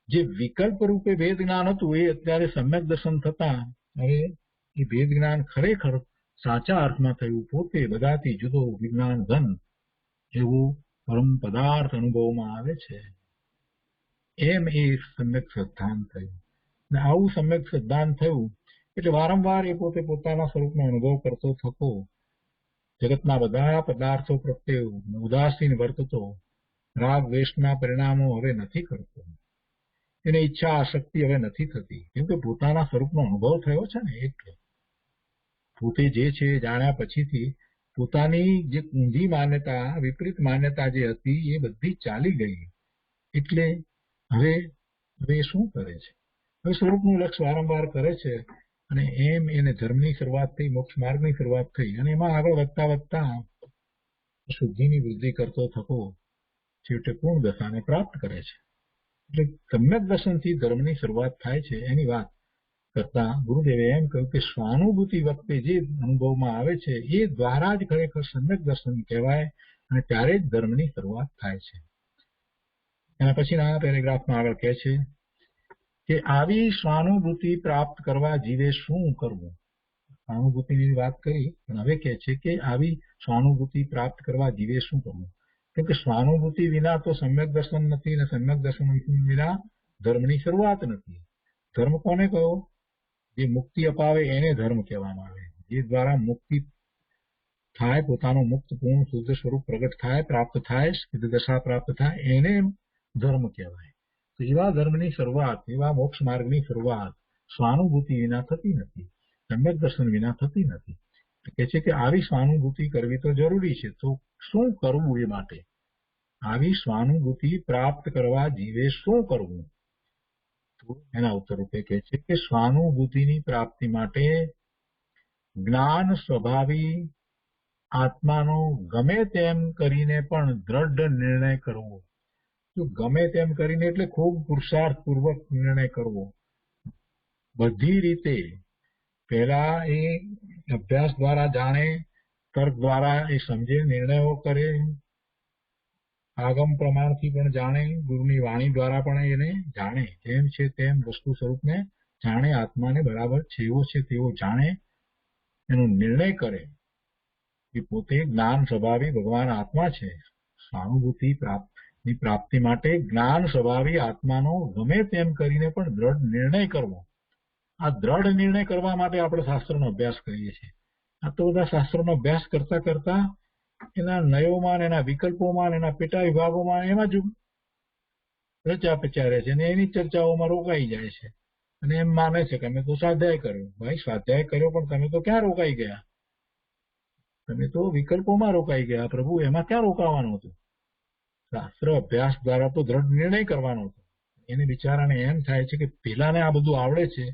જે વિકલ્પ રૂપે ભેદ જ્ઞાન હતું એ અત્યારે સમ્યક દર્શન થતા હવે એ ભેદ જ્ઞાન ખરેખર સાચા અર્થમાં થયું. પોતે બધાથી જુદો વિજ્ઞાન ઘન એવું પરમ પદાર્થ અનુભવમાં આવે છે. એમ એ સમ્યક શ્રદ્ધાંત થયું. ને આવું સમ્યક શ્રદ્ધાંત થયું એટલે વારંવાર એ પોતે પોતાના સ્વરૂપનો અનુભવ કરતો થતો, જગતના બધા પદાર્થો પ્રત્યે ઉદાસીન વર્તતો, રાગ દ્વેષના પરિણામો હવે નથી કરતો, એને ઈચ્છા આસક્તિ હવે નથી થતી, કેમ કે પોતાના સ્વરૂપનો અનુભવ થયો છે ને. એટલે પોતે જે છે જાણ્યા પછીથી પોતાની જે ઊંધી માન્યતા, વિપરીત માન્યતા જે હતી એ બધી ચાલી ગઈ. એટલે હવે શું કરે છે? હવે સ્વરૂપનું લક્ષ્ય વારંવાર કરે છે અને એમ એને ધર્મની શરૂઆત થઈ, મોક્ષ માર્ગની શરૂઆત થઈ અને એમાં આગળ વધતા વધતા શુદ્ધિની વૃદ્ધિ કરતો થતો છેવટે પૂર્ણ દશાને પ્રાપ્ત કરે છે. એટલે સમ્યક દર્શનથી ધર્મની શરૂઆત થાય છે. એની વાત કરતા ગુરુદેવે એમ કહ્યું કે સ્વાનુભૂતિ વખતે જે અનુભવમાં આવે છે એ દ્વારા જ ખરેખર સમ્યક દર્શન કહેવાય અને ત્યારે જ ધર્મની શરૂઆત થાય છે. એના પછીના પેરેગ્રાફમાં આગળ કહે છે કે આવી સ્વાનુભૂતિ પ્રાપ્ત કરવા જીવે શું કરવું? સ્વાનુભૂતિની વાત કરી પણ હવે કહે છે કે આવી સ્વાનુભૂતિ પ્રાપ્ત કરવા જીવે શું કરવું? કેમ કે સ્વાનુભૂતિ વિના તો સમ્યક દર્શન નથી અને સમ્યક દર્શન વિના ધર્મની શરૂઆત નથી. ધર્મ કોને કહો? જે મુક્તિ અપાવે એને ધર્મ કહેવામાં આવે. જે દ્વારા મુક્તિ થાય, પોતાનું મુક્ત પૂર્ણ શુદ્ધ સ્વરૂપ પ્રગટ થાય, પ્રાપ્ત થાય, સિદ્ધ દશા પ્રાપ્ત થાય, એને ધર્મ કહેવાય. તો એવા ધર્મની શરૂઆત, એવા મોક્ષ માર્ગની શરૂઆત સ્વાનુભૂતિ વિના થતી નથી, સમ્યક દર્શન વિના થતી નથી. કહે છે કે આવી સ્વાનુભૂતિ કરવી તો જરૂરી છે. તો શું કરવું એ માટે? આવી સ્વાનુભૂતિ પ્રાપ્ત કરવા જીવે શું કરવું? તો એના ઉત્તર રૂપે કહે છે કે સ્વાનુભૂતિની પ્રાપ્તિ માટે જ્ઞાન સ્વભાવી આત્માનો ગમે તેમ કરીને પણ દ્રઢ નિર્ણય કરવો. તો ગમે તેમ કરીને એટલે ખૂબ પુરુષાર્થ પૂર્વક નિર્ણય કરવો. બધી રીતે પહેલા એ અભ્યાસ દ્વારા જાણે, તર્ક દ્વારા એ સમજે, નિર્ણયો કરે, આગમ પ્રમાણથી પણ જાણે, ગુરુની વાણી દ્વારા પણ એને જાણે, જેમ છે તેમ વસ્તુ સ્વરૂપને જાણે, આત્માને બરાબર જેવો છે તેવો જાણે, એનો નિર્ણય કરે કે પોતે જ્ઞાન સ્વભાવી ભગવાન આત્મા છે. સ્વાનુભૂતિ પ્રાપ્તિ માટે જ્ઞાન સ્વભાવી આત્માનો ગમે તેમ કરીને પણ દ્રઢ નિર્ણય કરવો. આ દ્રઢ નિર્ણય કરવા માટે આપણે શાસ્ત્રનો અભ્યાસ કરીએ છીએ. આ તો બધા શાસ્ત્રોનો અભ્યાસ કરતા કરતા એના નયોમાં, એના વિકલ્પોમાં, એના પેટા વિભાગોમાં એમાં જ રચા પચારે છે અને એની ચર્ચાઓમાં રોકાઈ જાય છે અને એમ માને છે કે અમે તો સ્વાધ્યાય કર્યો. ભાઈ, સ્વાધ્યાય કર્યો પણ તમે તો ક્યાં રોકાઈ ગયા? તમે તો વિકલ્પોમાં રોકાઈ ગયા. પ્રભુ, એમાં ક્યાં રોકાવાનું હતું? શાસ્ત્ર અભ્યાસ દ્વારા તો દ્રઢ નિર્ણય કરવાનો હતો. એને બિચારાને એમ થાય છે કે પેલાને આ બધું આવડે છે,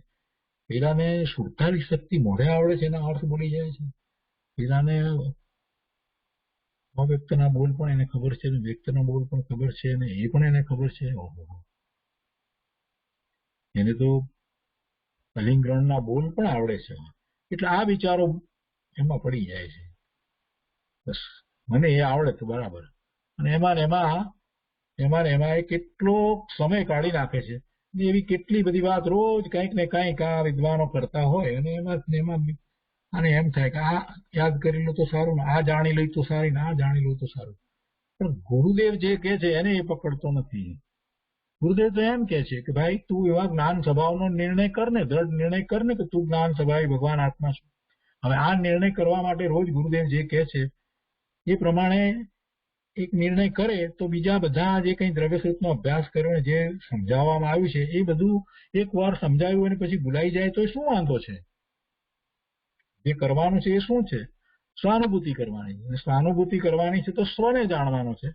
પેલાને 48 શક્તિ મોઢે આવડે છે, એના અર્થ બોલી જાય છે. પેલાને અવ્યક્તના બોલ પણ એને ખબર છે, વ્યક્તના બોલ પણ ખબર છે, અને એ પણ એને ખબર છે. એને તો અલિંગ્રણના બોલ પણ આવડે છે. એટલે આ વિચારો એમાં પડી જાય છે. બસ મને એ આવડે તો બરાબર. અને એમાં એ કેટલો સમય કાઢી નાખે છે. એવી કેટલી બધી વાત રોજ કંઈક ને કંઈક આ વિદ્વાનો કરતા હોય અને એમાં અને એમ થાય કે આ યાદ કરી લો તો સારું, ને આ જાણી લઈ તો સારી, ને આ જાણી લો તો સારું. પણ ગુરુદેવ જે કહે છે એને એ પકડતો નથી. ગુરુદેવ તો એમ કે છે કે ભાઈ તું એવા જ્ઞાન સ્વભાવનો નિર્ણય કર ને, દ્રઢ નિર્ણય કર ને કે તું જ્ઞાન સ્વભાવી ભગવાન આત્મા છું. હવે આ નિર્ણય કરવા માટે રોજ ગુરુદેવ જે કહે છે એ પ્રમાણે એક નિર્ણય કરે તો બીજા બધા જે કંઈ દ્રવ્ય સ્વરૂપનો અભ્યાસ કર્યો ને જે સમજાવવામાં આવ્યું છે એ બધું એક વાર સમજાવ્યું અને પછી ભૂલાઈ જાય તો શું વાંધો છે? જે કરવાનું છે એ શું છે? સ્વાનુભૂતિ કરવાની. અને સ્વાનુભૂતિ કરવાની છે તો સ્વને જાણવાનો છે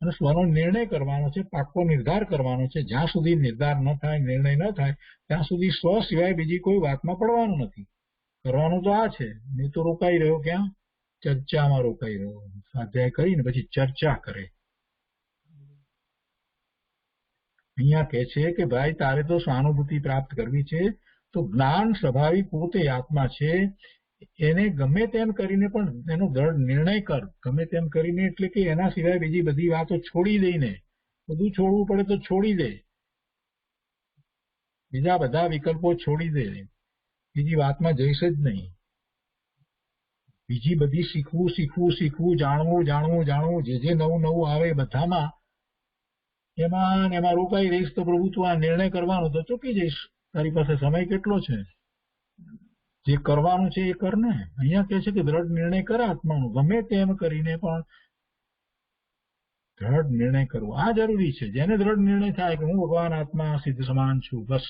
અને સ્વનો નિર્ણય કરવાનો છે, પાક્કો નિર્ધાર કરવાનો છે. જ્યાં સુધી નિર્ધાર ન થાય, નિર્ણય ન થાય ત્યાં સુધી સ્વ સિવાય બીજી કોઈ વાતમાં પડવાનું નથી. કરવાનું તો આ છે. મેં તો રોકાઈ રહ્યો ક્યાં? ચર્ચામાં રોકાઈ રહ્યો. સ્વાધ્યાય કરીને પછી ચર્ચા કરે. અહીંયા કહે છે કે ભાઈ તારે તો સ્વાનુભૂતિ પ્રાપ્ત કરવી છે તો જ્ઞાન સ્વાભાવિક પોતે આત્મા છે એને ગમે તેમ કરીને પણ એનો દ્રઢ નિર્ણય કર. ગમે તેમ કરીને એટલે કે એના સિવાય બીજી બધી વાતો છોડી દઈને, બધું છોડવું પડે તો છોડી દે, બીજા બધા વિકલ્પો છોડી દે, બીજી વાતમાં જઈશ જ નહીં. બીજી બધી શીખવું શીખવું શીખવું, જાણવું જાણવું જાણવું, જે નવું નવું આવે બધામાં એમાં રોકાઈ રહીશ તો પ્રભુ તું આ નિર્ણય કરવાનો તો ચૂકી જઈશ. તારી પાસે સમય કેટલો છે? જે કરવાનું છે એ કર ને. અહીંયા કહે છે કે દ્રઢ નિર્ણય કર આત્માનો. ગમે તેમ કરીને પણ દ્રઢ નિર્ણય કરવો આ જરૂરી છે. જેને દ્રઢ નિર્ણય થાય કે હું ભગવાન આત્મા સિદ્ધ સમાન છું, બસ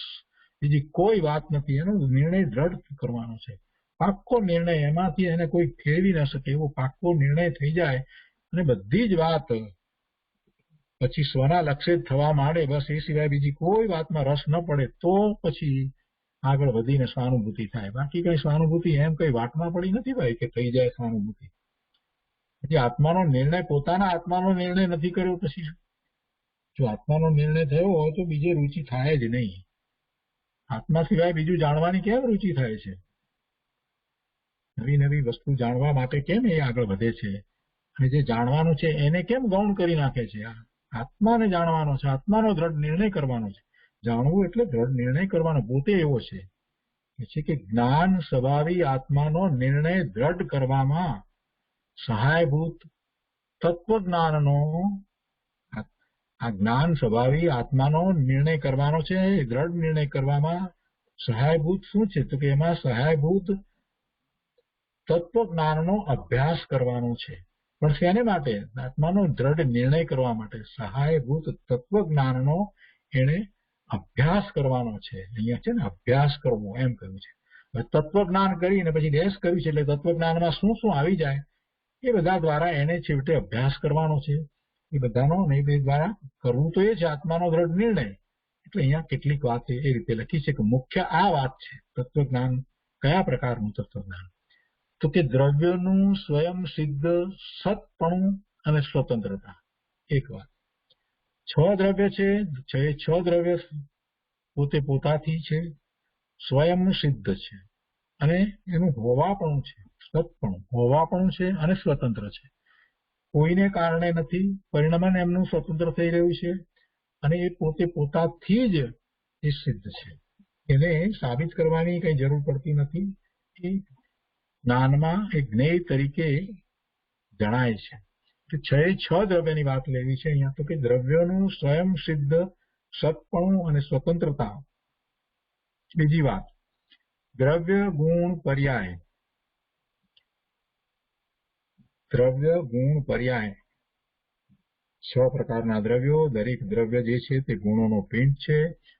બીજી કોઈ વાત નથી. એનો નિર્ણય દ્રઢ કરવાનો છે, પાક્કો નિર્ણય. એમાંથી એને કોઈ ફેરવી ન શકે એવો પાક્કો નિર્ણય થઈ જાય અને બધી જ વાત પછી સ્વના લક્ષ્ય થવા માંડે. બસ એ સિવાય બીજી કોઈ વાતમાં રસ ન પડે તો પછી આગળ વધીને સ્વાનુભૂતિ થાય. બાકી કઈ સ્વાનુભૂતિ એમ કઈ વાતમાં પડી નથી ભાઈ કે થઈ જાય સ્વાનુભૂતિ. પછી આત્માનો નિર્ણય, પોતાના આત્માનો નિર્ણય નથી કર્યો પછી જો આત્માનો નિર્ણય થયો હોય તો બીજે રુચિ થાય જ નહીં. આત્મા સિવાય બીજું જાણવાની કેમ રુચિ થાય છે? નવી નવી વસ્તુ જાણવા માટે કેમ એ આગળ વધે છે? અને જે જાણવાનું છે એને કેમ ગૌણ કરી નાખે છે? આત્માને જાણવાનો છે, આત્માનો દ્રઢ નિર્ણય કરવાનો છે. જાણવું એટલે દ્રઢ નિર્ણય કરવાનો. પોતે એવો છે કે જ્ઞાન સ્વભાવી આત્માનો નિર્ણય દ્રઢ કરવામાં સહાયભૂત તત્વજ્ઞાનનો, આ જ્ઞાન સ્વભાવી આત્માનો નિર્ણય કરવાનો છે. દ્રઢ નિર્ણય કરવામાં સહાયભૂત શું છે? તો કે એમાં સહાયભૂત તત્વજ્ઞાનનો અભ્યાસ કરવાનો છે. પણ શેને માટે? આત્માનો દ્રઢ નિર્ણય કરવા માટે સહાયભૂત તત્વજ્ઞાનનો એને અભ્યાસ કરવાનો છે. અહીંયા છે ને અભ્યાસ કરવો એમ કહ્યું છે. તત્વજ્ઞાન કરીને પછી ડેશ કર્યું છે એટલે તત્વજ્ઞાનમાં શું શું આવી જાય એ બધા દ્વારા એને છેવટે અભ્યાસ કરવાનો છે. એ બધાનો નહીં એ દ્વારા કરવું તો એ છે આત્માનો દ્રઢ નિર્ણય. એટલે અહીંયા કેટલીક વાત એ રીતે લખી છે કે મુખ્ય આ વાત છે. તત્વજ્ઞાન કયા પ્રકારનું તત્વજ્ઞાન? તો કે દ્રવ્યનું સ્વયં સિદ્ધ સતપણું અને સ્વતંત્રતા. એક વાત, 6 દ્રવ્ય છે, 6 દ્રવ્ય પોતે પોતાથી છે, સ્વયં સિદ્ધ છે અને એનું હોવાપણું છે, સતપણું હોવાપણું છે અને સ્વતંત્ર છે. કોઈને કારણે નથી, પરિણામે એમનું સ્વતંત્ર થઈ રહ્યું છે અને એ પોતે પોતાથી જ એ સિદ્ધ છે. એને સાબિત કરવાની કઈ જરૂર પડતી નથી. એ જ્ઞાનમાં એક જ્ઞેય તરીકે જણાય છે. 6 દ્રવ્યની વાત લેવી છે અહીંયા. તો કે દ્રવ્યનું સ્વયં સિદ્ધ સતપણું અને સ્વતંત્રતા. બીજી વાત, દ્રવ્ય ગુણ પર્યાય. દ્રવ્ય ગુણ પર્યાય 6 પ્રકારના દ્રવ્યો. દરેક દ્રવ્ય જે છે તે ગુણોનો પિંડ છે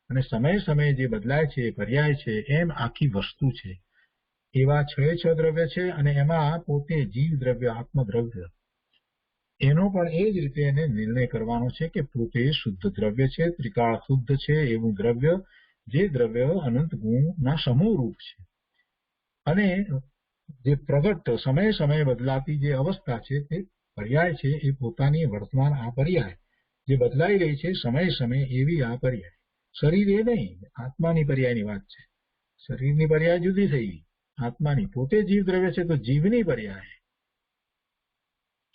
અને સમયે સમયે જે બદલાય છે એ પર્યાય છે. એમ આખી વસ્તુ છે. એવા 6 દ્રવ્ય છે અને એમાં પોતે જીવ દ્રવ્ય, આત્મદ્રવ્ય, એનો પણ એ જ રીતે એને નિર્ણય કરવાનો છે કે પોતે શુદ્ધ દ્રવ્ય છે, ત્રિકાળ શુદ્ધ છે એવું દ્રવ્ય, જે દ્રવ્ય અનંત ગુણના સમૂહ રૂપ છે. અને જે પ્રગટ સમયે સમયે બદલાતી જે અવસ્થા છે તે પર્યાય છે. એ પોતાની વર્તમાન આ પર્યાય જે બદલાઈ રહી છે સમયે સમયે એવી આ પર્યાય. શરીર એ નહીં, આત્માની પર્યાયની વાત છે. શરીરની પર્યાય જુદી થઈ, આત્માની. પોતે જીવ દ્રવ્ય છે તો જીવની પર્યાય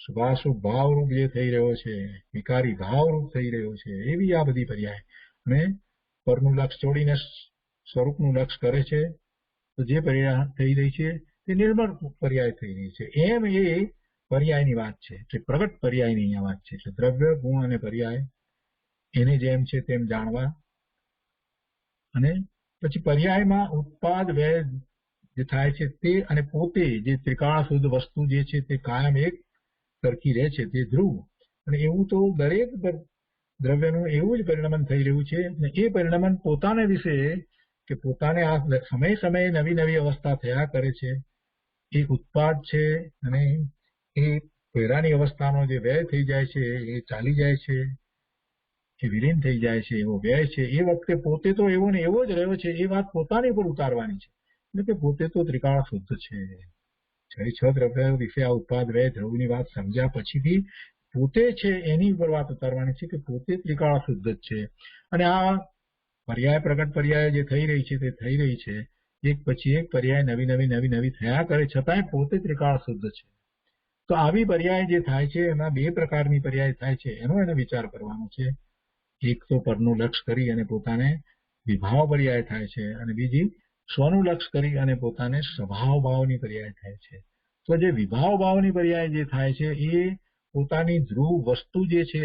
શુભાશુભ ભાવરૂપ જે થઈ રહ્યો છે, વિકારી ભાવરૂપ થઈ રહ્યો છે, એવી આ બધી પર્યાય. અને પરનું લક્ષ છોડીને સ્વરૂપનું લક્ષ કરે છે તો જે પર્યાય થઈ રહી છે તે નિર્મળ પર્યાય થઈ રહી છે. એમ એ પર્યાયની વાત છે. એટલે પ્રગટ પર્યાયની અહીંયા વાત છે. એટલે દ્રવ્ય ગુણ અને પર્યાય એને જેમ છે તેમ જાણવા. અને પછી પર્યાયમાં ઉત્પાદ વ્યય જે થાય છે તે અને પોતે જે ત્રિકાળ શુદ્ધ વસ્તુ જે છે તે કાયમ એક સરખી રહે છે, તે ધ્રુવ. અને એવું તો દરેક દ્રવ્યનું એવું જ પરિણમન થઈ રહ્યું છે. અને એ પરિણમન પોતાને વિશે કે પોતાને આ સમય સમયે નવી નવી અવસ્થા થયા કરે છે, એ ઉત્પાદ છે. અને એ પહેલાની અવસ્થાનો જે વ્યય થઈ જાય છે એ ચાલી જાય છે, એ વિલીન થઈ જાય છે, એવો વ્યય છે. એ વખતે પોતે તો એવો ને એવો જ રહ્યો છે, એ વાત પોતાની પર ઉતારવાની છે. એટલે કે પોતે તો ત્રિકાળ શુદ્ધ છે. છ દ્રવ્યો વિશે આ ઉત્પાદ વ્યય ધ્રુવની વાત સમજ્યા પછીથી પોતે છે એની ઉપર વાત ઉતારવાની છે કે પોતે ત્રિકાળ શુદ્ધ જ છે. અને આ પર્યાય પ્રગટ પર્યાય જે થઈ રહી છે તે થઈ રહી છે, એક પછી એક પર્યાય નવી નવી થયા કરે, છતાંય પોતે ત્રિકાળ શુદ્ધ છે. તો આવી પર્યાય જે થાય છે એમાં બે પ્રકારની પર્યાય થાય છે, એનો એને વિચાર કરવાનો છે. એક તો પરનું લક્ષ કરી અને પોતાને વિભાવ પર્યાય થાય છે, અને બીજી સ્વનું લક્ષ કરી અને પોતાને સ્વભાવ ભાવની પર્યાય થાય છે. તો જે વિભાવ ભાવની પર્યાય જે થાય છે એ પોતાની ધ્રુવ વસ્તુ જે છે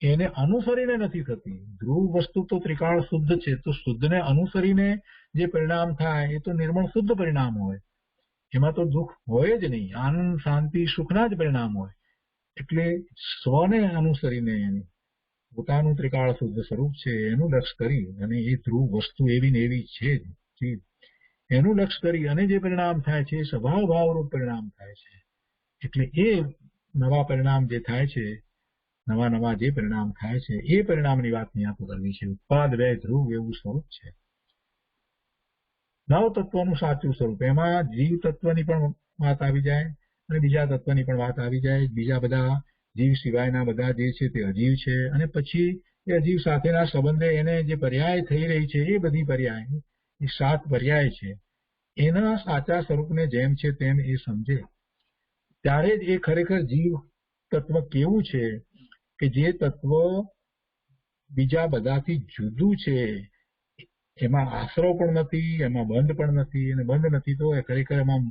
એને અનુસરીને નથી થતી. ધ્રુવ વસ્તુ તો ત્રિકાળ શુદ્ધ છે, તો શુદ્ધને અનુસરીને જે પરિણામ થાય એ તો નિર્મળ શુદ્ધ પરિણામ હોય, એમાં તો દુઃખ હોય જ નહીં, આનંદ શાંતિ સુખના જ પરિણામ હોય. એટલે સ્વને અનુસરીને પોતાનું ત્રિકાળ શુદ્ધ સ્વરૂપ છે એનું લક્ષ કરી અને એ ધ્રુવ વસ્તુ એવી ને એવી છે જ, એનું લક્ષ કરી અને જે પરિણામ થાય છે એ સ્વભાવ ભાવરૂપ પરિણામ થાય છે. એટલે એ નવા પરિણામ જે થાય છે, નવા જે પરિણામ થાય છે એ પરિણામની વાત અહીંયા તો કરવી છે. ઉત્પાદ વ્યય ધ્રુવ એવું સ્વરૂપ છે નવ તત્વનું સાચું સ્વરૂપ. એમાં જીવ તત્વની પણ વાત આવી જાય અને બીજા તત્વની પણ વાત આવી જાય. બીજા બધા જીવ સિવાયના બધા જે છે તે અજીવ છે. અને પછી એ અજીવ સાથેના સંબંધે એને જે પર્યાય થઈ રહી છે એ બધી પર્યાય, એ 7 પર્યાય છે, એના સાચા સ્વરૂપને જેમ છે તેમ એ સમજે, ત્યારે જ એ ખરેખર જીવ તત્વ કેવું છે કે જે તત્વ બીજા બધાથી જુદું છે, એમાં આશરો પણ નથી, એમાં બંધ પણ નથી, અને બંધ નથી તો એ ખરેખર એમાં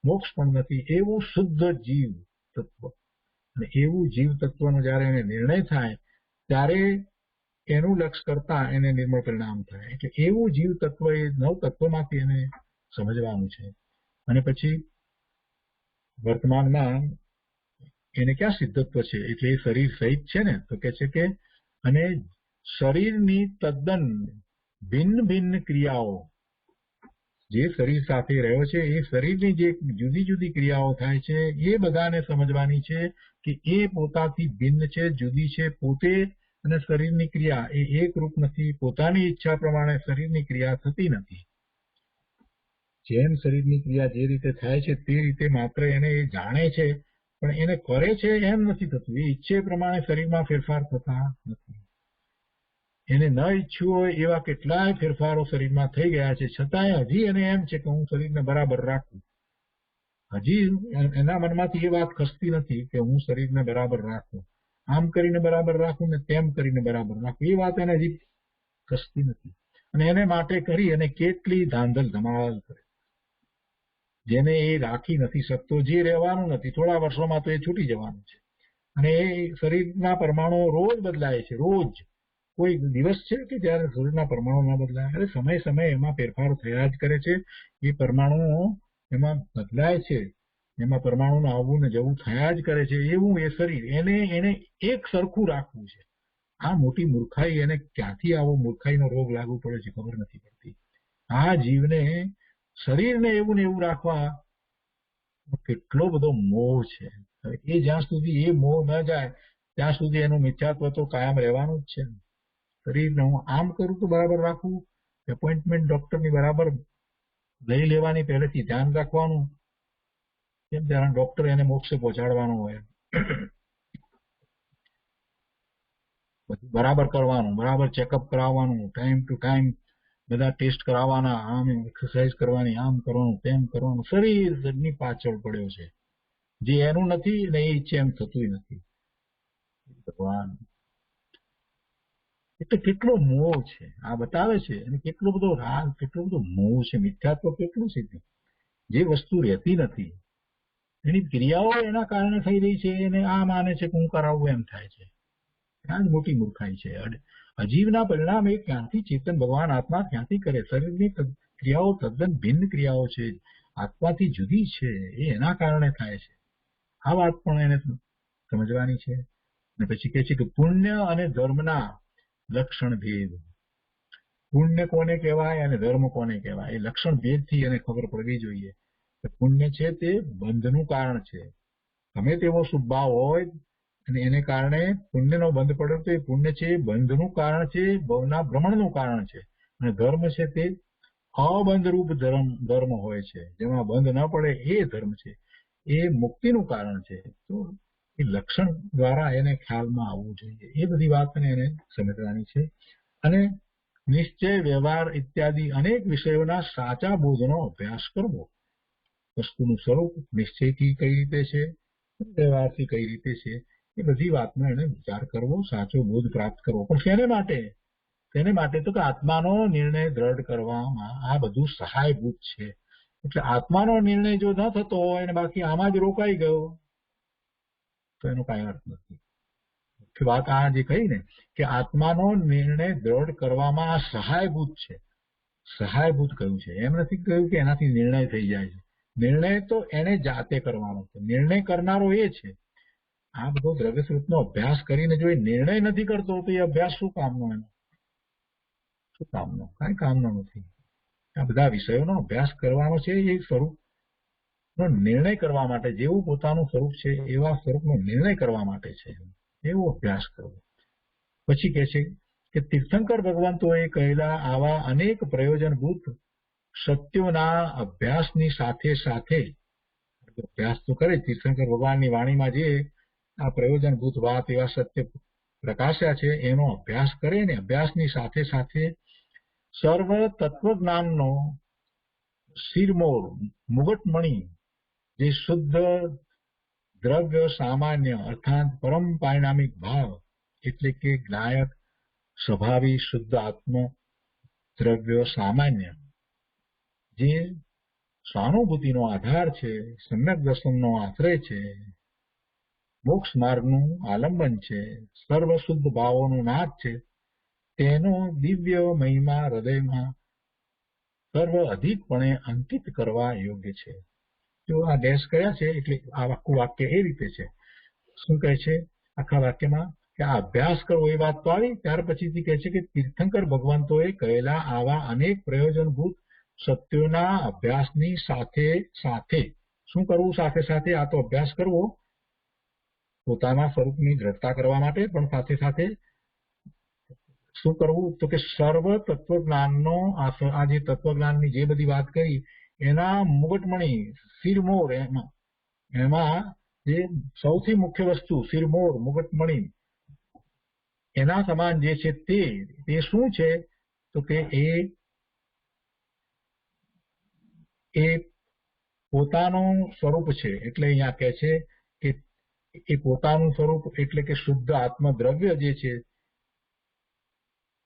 મોક્ષ પણ નથી, એવું શુદ્ધ જીવ તત્વ. અને એવું જીવ તત્વનો જયારે એને નિર્ણય થાય ત્યારે એનું લક્ષ કરતા એને નિર્મળ પરિણામ થાય. એટલે એવું જીવ તત્વ એ 9 તત્વમાંથી એને સમજવાનું છે. અને પછી વર્તમાનમાં એને ક્યાં સિદ્ધત્વ છે, એટલે એ શરીર સહિત છે ને, તો કે છે કે અને શરીરની તદ્દન ભિન્ન ભિન્ન ક્રિયાઓ જે શરીર સાથે રહ્યો છે એ શરીરની જે જુદી જુદી ક્રિયાઓ થાય છે એ બધાને સમજવાની છે કે એ પોતાથી ભિન્ન છે, જુદી છે. પોતે અને શરીરની ક્રિયા એ એક રૂપ નથી, પોતાની ઈચ્છા પ્રમાણે શરીરની ક્રિયા થતી નથી. જેમ શરીરની ક્રિયા જે રીતે થાય છે તે રીતે માત્ર એને એ જાણે છે, પણ એને કરે છે એમ નથી થતું. એ ઈચ્છે પ્રમાણે શરીરમાં ફેરફાર થતા નથી. એને ન ઈચ્છ્યું હોય એવા કેટલાય ફેરફારો શરીરમાં થઈ ગયા છે, છતાંય હજી એને એમ છે કે હું શરીરને બરાબર રાખું. હજી એના મનમાંથી એ વાત ખસતી નથી કે હું શરીરને બરાબર રાખું, આમ કરીને બરાબર રાખું ને તેમ કરીને બરાબર રાખું. એ વાત એને હજી ખસતી નથી. અને એને માટે કરી અને કેટલી ધાંધલ ધમાલ કરે, જેને એ રાખી નથી શકતો, જે રહેવાનું નથી. થોડા વર્ષોમાં તો એ છૂટી જવાનું છે. અને એ શરીરના પરમાણુઓ રોજ બદલાય છે, રોજ. કોઈ દિવસ છે કે જયારે શરીરના પરમાણુ ના બદલાય? અરે સમય સમયે એમાં ફેરફાર થયા જ કરે છે. એ પરમાણુઓ એમાં બદલાય છે, એમાં પરમાણુનું આવવું ને જવું થયા જ કરે છે. એવું એ શરીર, એને એક સરખું રાખવું છે. આ મોટી મૂર્ખાઈ, એને ક્યાંથી આવો મૂર્ખાઈનો રોગ લાગુ પડે છે ખબર નથી પડતી. આ જીવને શરીરને એવું ને એવું રાખવા કેટલો બધો મોહ છે. એ જ્યાં સુધી એ મોહ ન જાય ત્યાં સુધી એનું મિથ્યાત્વ તો કાયમ રહેવાનું જ છે. શરીરને હું આમ કરું તો બરાબર રાખવું, એપોઇન્ટમેન્ટ ડોક્ટરની બરાબર લઈ લેવાની, પહેલેથી ધ્યાન રાખવાનું, કેમ ત્યારે ડોક્ટર એને મોક્ષે પહોંચાડવાનું હોય. બધું બરાબર કરવાનું, બરાબર ચેકઅપ કરાવવાનું, ટાઈમ ટુ ટાઈમ બધા ટેસ્ટ કરાવવાના, આમ એક્સરસાઇઝ કરવાની, આમ કરવાનું, તેમ કરવાનું. શરીરની પાછળ પડ્યો છે. જે એનું નથી ને એ ઈચ્છે એમ થતું નથી. ભગવાન, એટલે કેટલો મોહ છે આ બતાવે છે. અને કેટલો બધો રાગ, કેટલો બધો મોહ છે. મિથ્યાત્વ કેટલું છે. જે વસ્તુ રહેતી નથી એની ક્રિયાઓ એના કારણે થઈ રહી છે, એને આ માને છે કે હું કરાવવું એમ થાય છે. ત્યાં જ મોટી મૂર્ખાઈ છે. અજીવના પરિણામ એ ક્યાંથી ચેતન ભગવાન આત્મા ક્યાંથી કરે? શરીરની ક્રિયાઓ તદ્દન ભિન્ન ક્રિયાઓ છે, આત્માથી જુદી છે, એ એના કારણે થાય છે. આ વાત પણ એને સમજવાની છે. અને પછી કહે છે કે પુણ્ય અને ધર્મના લક્ષણ ભેદ. પુણ્ય કોને કહેવાય અને ધર્મ કોને કહેવાય એ લક્ષણ ભેદથી એને ખબર પડવી જોઈએ. પુણ્ય છે તે બંધનું કારણ છે. ગમે તેવો શુભ ભાવ હોય અને એને કારણે પુણ્યનો બંધ પડે તો એ પુણ્ય છે એ બંધનું કારણ છે, ભવના ભ્રમણનું કારણ છે. અને ધર્મ છે તે અબંધરૂપ ધર્મ હોય છે, જેમાં બંધ ન પડે એ ધર્મ છે, એ મુક્તિનું કારણ છે. તો એ લક્ષણ દ્વારા એને ખ્યાલમાં આવવું જોઈએ. એ બધી વાતને એને સમજવાની છે. અને નિશ્ચય, વ્યવહાર ઇત્યાદિ અનેક વિષયોના સાચા બોધનો અભ્યાસ કરવો. વસ્તુનું સ્વરૂપ નિશ્ચયથી કઈ રીતે છે, વ્યવહારથી કઈ રીતે છે, એ બધી વાતનો એને વિચાર કરવો, સાચો બોધ પ્રાપ્ત કરવો. પણ શેને માટે? તેને માટે તો કે આત્માનો નિર્ણય દ્રઢ કરવામાં આ બધું સહાયભૂત છે. એટલે આત્માનો નિર્ણય જો ન થતો હોય અને બાકી આમાં જ રોકાઈ ગયો તો એનો કાંઈ અર્થ નથી. વાત આ જે કહી ને કે આત્માનો નિર્ણય દ્રઢ કરવામાં આ સહાયભૂત છે. સહાયભૂત કહ્યું છે, એમ નથી કહ્યું કે એનાથી નિર્ણય થઈ જાય છે. નિર્ણય તો એને જાતે કરવાનો છે. નિર્ણય કરનારો એ છે. આ બધો દ્રવ્ય સ્વરૂપનો અભ્યાસ કરીને જો એ નિર્ણય નથી કરતો તો એ અભ્યાસ શું કામનો? એનો શું કામનો? કાંઈ કામનો નથી. આ બધા વિષયોનો અભ્યાસ કરવાનો છે એ સ્વરૂપનો નિર્ણય કરવા માટે, જેવું પોતાનું સ્વરૂપ છે એવા સ્વરૂપનો નિર્ણય કરવા માટે છે, એવો અભ્યાસ કરવો. પછી કહે છે કે તીર્થંકર ભગવંતોએ કહેલા આવા અનેક પ્રયોજનભૂત સત્યોના અભ્યાસની સાથે સાથે, અભ્યાસ તો કરે તીર્થંકર ભગવાનની વાણીમાં જે આ પ્રયોજનભૂત વાત એવા સત્ય પ્રકાશ્યા છે એનો અભ્યાસ કરે ને અભ્યાસની સાથે સાથે સર્વ તત્વજ્ઞાનનો શિરમોર, મુગટમણી, જે શુદ્ધ દ્રવ્ય સામાન્ય અર્થાત પરમ પારિણામિક ભાવ એટલે કે જ્ઞાયક સ્વભાવી શુદ્ધ આત્મ દ્રવ્ય સામાન્ય, જે સ્વાનુભૂતિનો આધાર છે, સમ્યક દર્શનનો આશ્રય છે, મોક્ષ માર્ગનું આલંબન છે, સર્વ શુદ્ધ ભાવોનું નાદ છે, તેનો દિવ્ય મહિમા હૃદયમાં સર્વ અધિકપણે અંકિત કરવા યોગ્ય છે. જો આ ડેશ કર્યા છે એટલે આ આખું વાક્ય એ રીતે છે. શું કહે છે આખા વાક્યમાં? કે આ અભ્યાસ કરવો એ વાત તો આવી, ત્યાર પછીથી કહે છે કે તીર્થંકર ભગવંતોએ કહેલા આવા અનેક પ્રયોજનભૂત સત્યોના અભ્યાસની સાથે સાથે શું કરવું? સાથે સાથે આ તો અભ્યાસ કરવો પોતાના સ્વરૂપની દ્રઢતા કરવા માટે, પણ સાથે સાથે શું કરવું? તો કે સર્વ તત્વજ્ઞાનનો આ જે તત્વજ્ઞાનની જે બધી વાત કરી એના મુગટમણી, શિરમોર, એમાં જે સૌથી મુખ્ય વસ્તુ શિરમોર, મુગટમણી, એના સમાન જે છે તે શું છે? તો કે એ પોતાનું સ્વરૂપ છે. એટલે અહીંયા કહે છે કે એ પોતાનું સ્વરૂપ એટલે કે શુદ્ધ આત્મદ્રવ્ય જે છે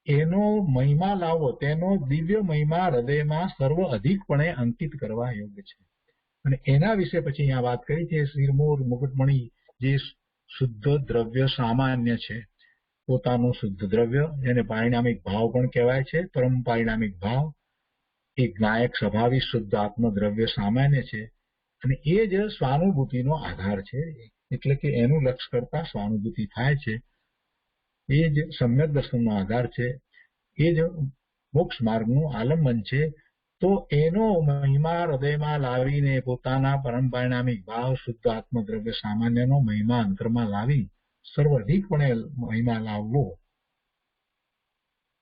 એનો મહિમા લાવવો, તેનો દિવ્ય મહિમા હૃદયમાં સર્વ અધિકપણે અંકિત કરવા યોગ્ય છે. અને એના વિશે પછી અહીંયા વાત કરી છે શિરમોર, મુગટમણી, જે શુદ્ધ દ્રવ્ય સામાન્ય છે, પોતાનું શુદ્ધ દ્રવ્ય, જેને પારિણામિક ભાવ પણ કહેવાય છે, પરમ પારિણામિક ભાવ, એ જ્ઞાયક સ્વભાવી શુદ્ધ આત્મદ્રવ્ય સામાન્ય છે. અને એ જ સ્વાનુભૂતિનો આધાર છે. એટલે કે એનું લક્ષ્ય કરતા સ્વાનુભૂતિ થાય છે, એ જ સમ્યક દર્શનનો આધાર છે, એ જ મોક્ષ માર્ગનું આલંબન છે. તો એનો મહિમા હૃદયમાં લાવીને પોતાના પરમ પરિણામિક ભાવ શુદ્ધ આત્મદ્રવ્ય સામાન્યનો મહિમા અંતરમાં લાવી સર્વાધિકપણે મહિમા લાવવો.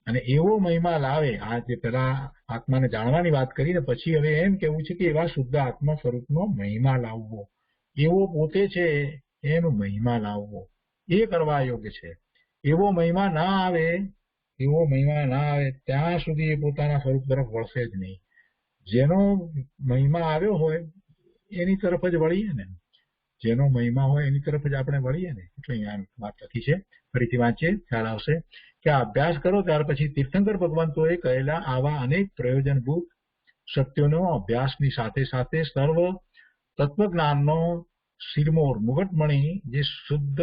અને એવો મહિમા લાવે, આ જે પેલા આત્માને જાણવાની વાત કરીને પછી હવે એમ કેવું છે કે એવા શુદ્ધ આત્મા સ્વરૂપનો મહિમા લાવવો, એવો પોતે છે એનો મહિમા લાવવો, એ કરવા યોગ્ય છે. એવો મહિમા ના આવે ત્યાં સુધી એ પોતાના સ્વરૂપ તરફ વળશે જ નહીં. જેનો મહિમા આવ્યો હોય એની તરફ જ વળીએ ને, જેનો મહિમા હોય એની તરફ જ આપણે વળીએ ને. એટલે અહીંયા વાત લખી છે, ફરીથી વાંચીએ ખ્યાલ આવશે કે આ અભ્યાસ કરો ત્યાર પછી તીર્થંકર ભગવંતોએ કહેલા આવા અનેક પ્રયોજનભૂત સત્યોનો અભ્યાસની સાથે સાથે સર્વ તત્વજ્ઞાનનો શિરમોર, મુગટમણી, જે શુદ્ધ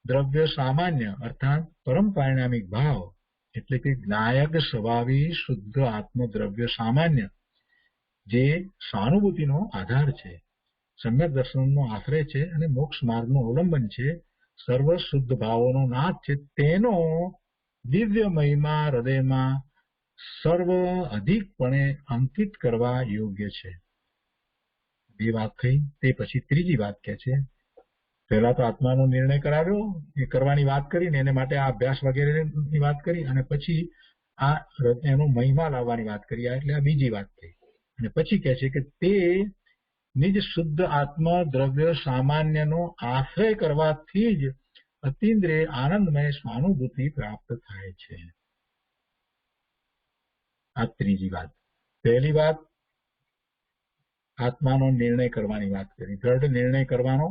દ્રવ્ય સામાન્ય અર્થાત પરમ પારિણામિક ભાવ એટલે કે જ્ઞાયક સ્વભાવી શુદ્ધ આત્મદ્રવ્ય સામાન્ય જે સહાનુભૂતિનો આધાર છે, સમ્યક દર્શનનો આશ્રય છે અને મોક્ષ માર્ગનું અવલંબન છે, સર્વ શુદ્ધ ભાવોનો નાથ છે, તેનો દિવ્ય મહિમા હૃદયમાં સર્વ અધિકપણે અંકિત કરવા યોગ્ય છે. બે વાત થઈ. તે પછી ત્રીજી વાત કે છે, પહેલા તો આત્માનો નિર્ણય કરાવ્યો, એ કરવાની વાત કરીને એને માટે આ અભ્યાસ વગેરેની વાત કરી, અને પછી આ એનો મહિમા લાવવાની વાત કરી. એટલે આ બીજી વાત થઈ. અને પછી કહે છે કે તે નિજ શુદ્ધ આત્મા દ્રવ્ય સામાન્યનો આશ્રય કરવાથી જ અતિન્દ્રિય આનંદમય સ્વાનુભૂતિ પ્રાપ્ત થાય છે. આ ત્રીજી વાત. પહેલી વાત આત્માનો નિર્ણય કરવાની વાત કરી, દ્રઢ નિર્ણય કરવાનો,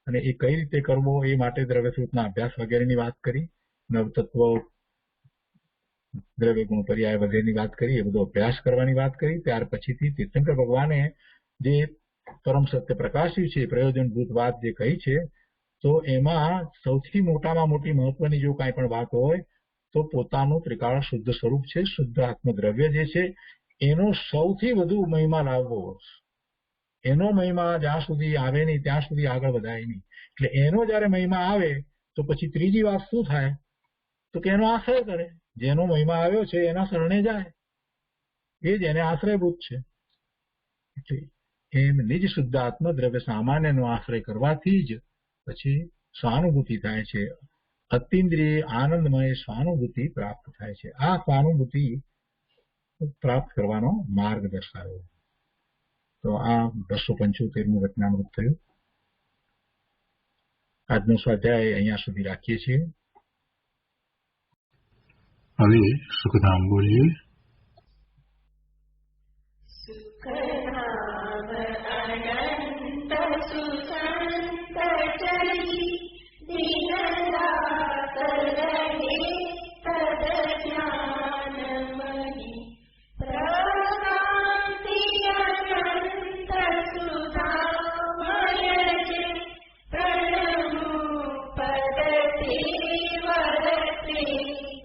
અને એ કઈ રીતે કરવો એ માટે દ્રવ્યસૂત્રના અભ્યાસ વગેરેની વાત કરી, નવતત્વ દ્રવ્ય ગુણ પર્યાય વગેરેની વાત કરી, એ બધો અભ્યાસ કરવાની વાત કરી. ત્યાર પછીથી તીર્થંકર ભગવાને જે પરમ સત્ય પ્રકાશ્યું છે, પ્રયોજનભૂત વાત જે કહી છે, તો એમાં સૌથી મોટામાં મોટી મહત્વની જો કાંઈ પણ વાત હોય તો પોતાનું ત્રિકાળ શુદ્ધ સ્વરૂપ છે, શુદ્ધ આત્મદ્રવ્ય જે છે એનો સૌથી વધુ મહિમા લાવવો. એનો મહિમા જ્યાં સુધી આવે નહીં ત્યાં સુધી આગળ વધાય નહીં. એટલે એનો જયારે મહિમા આવે તો પછી ત્રીજી વાત શું થાય, તો કે એનો આશ્રય કરે. જેનો મહિમા આવ્યો છે એના શરણે જાય, એ જ એને આશ્રયભૂત છે. એટલે એમ નિજ શુદ્ધ આત્મદ્રવ્ય સામાન્યનો આશ્રય કરવાથી જ પછી સ્વાનુભૂતિ થાય છે, અતિન્દ્રિય આનંદમય સ્વાનુભૂતિ પ્રાપ્ત થાય છે. આ સ્વાનુભૂતિ પ્રાપ્ત કરવાનો માર્ગ દર્શાવ્યો. તો આ 275મું વચનામૃત થયું. આજનો સ્વાધ્યાય અહીંયા સુધી રાખીએ છીએ. હવે સુખધામ બોલીએ.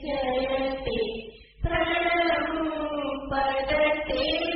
જયતે પ્રણમો પદતે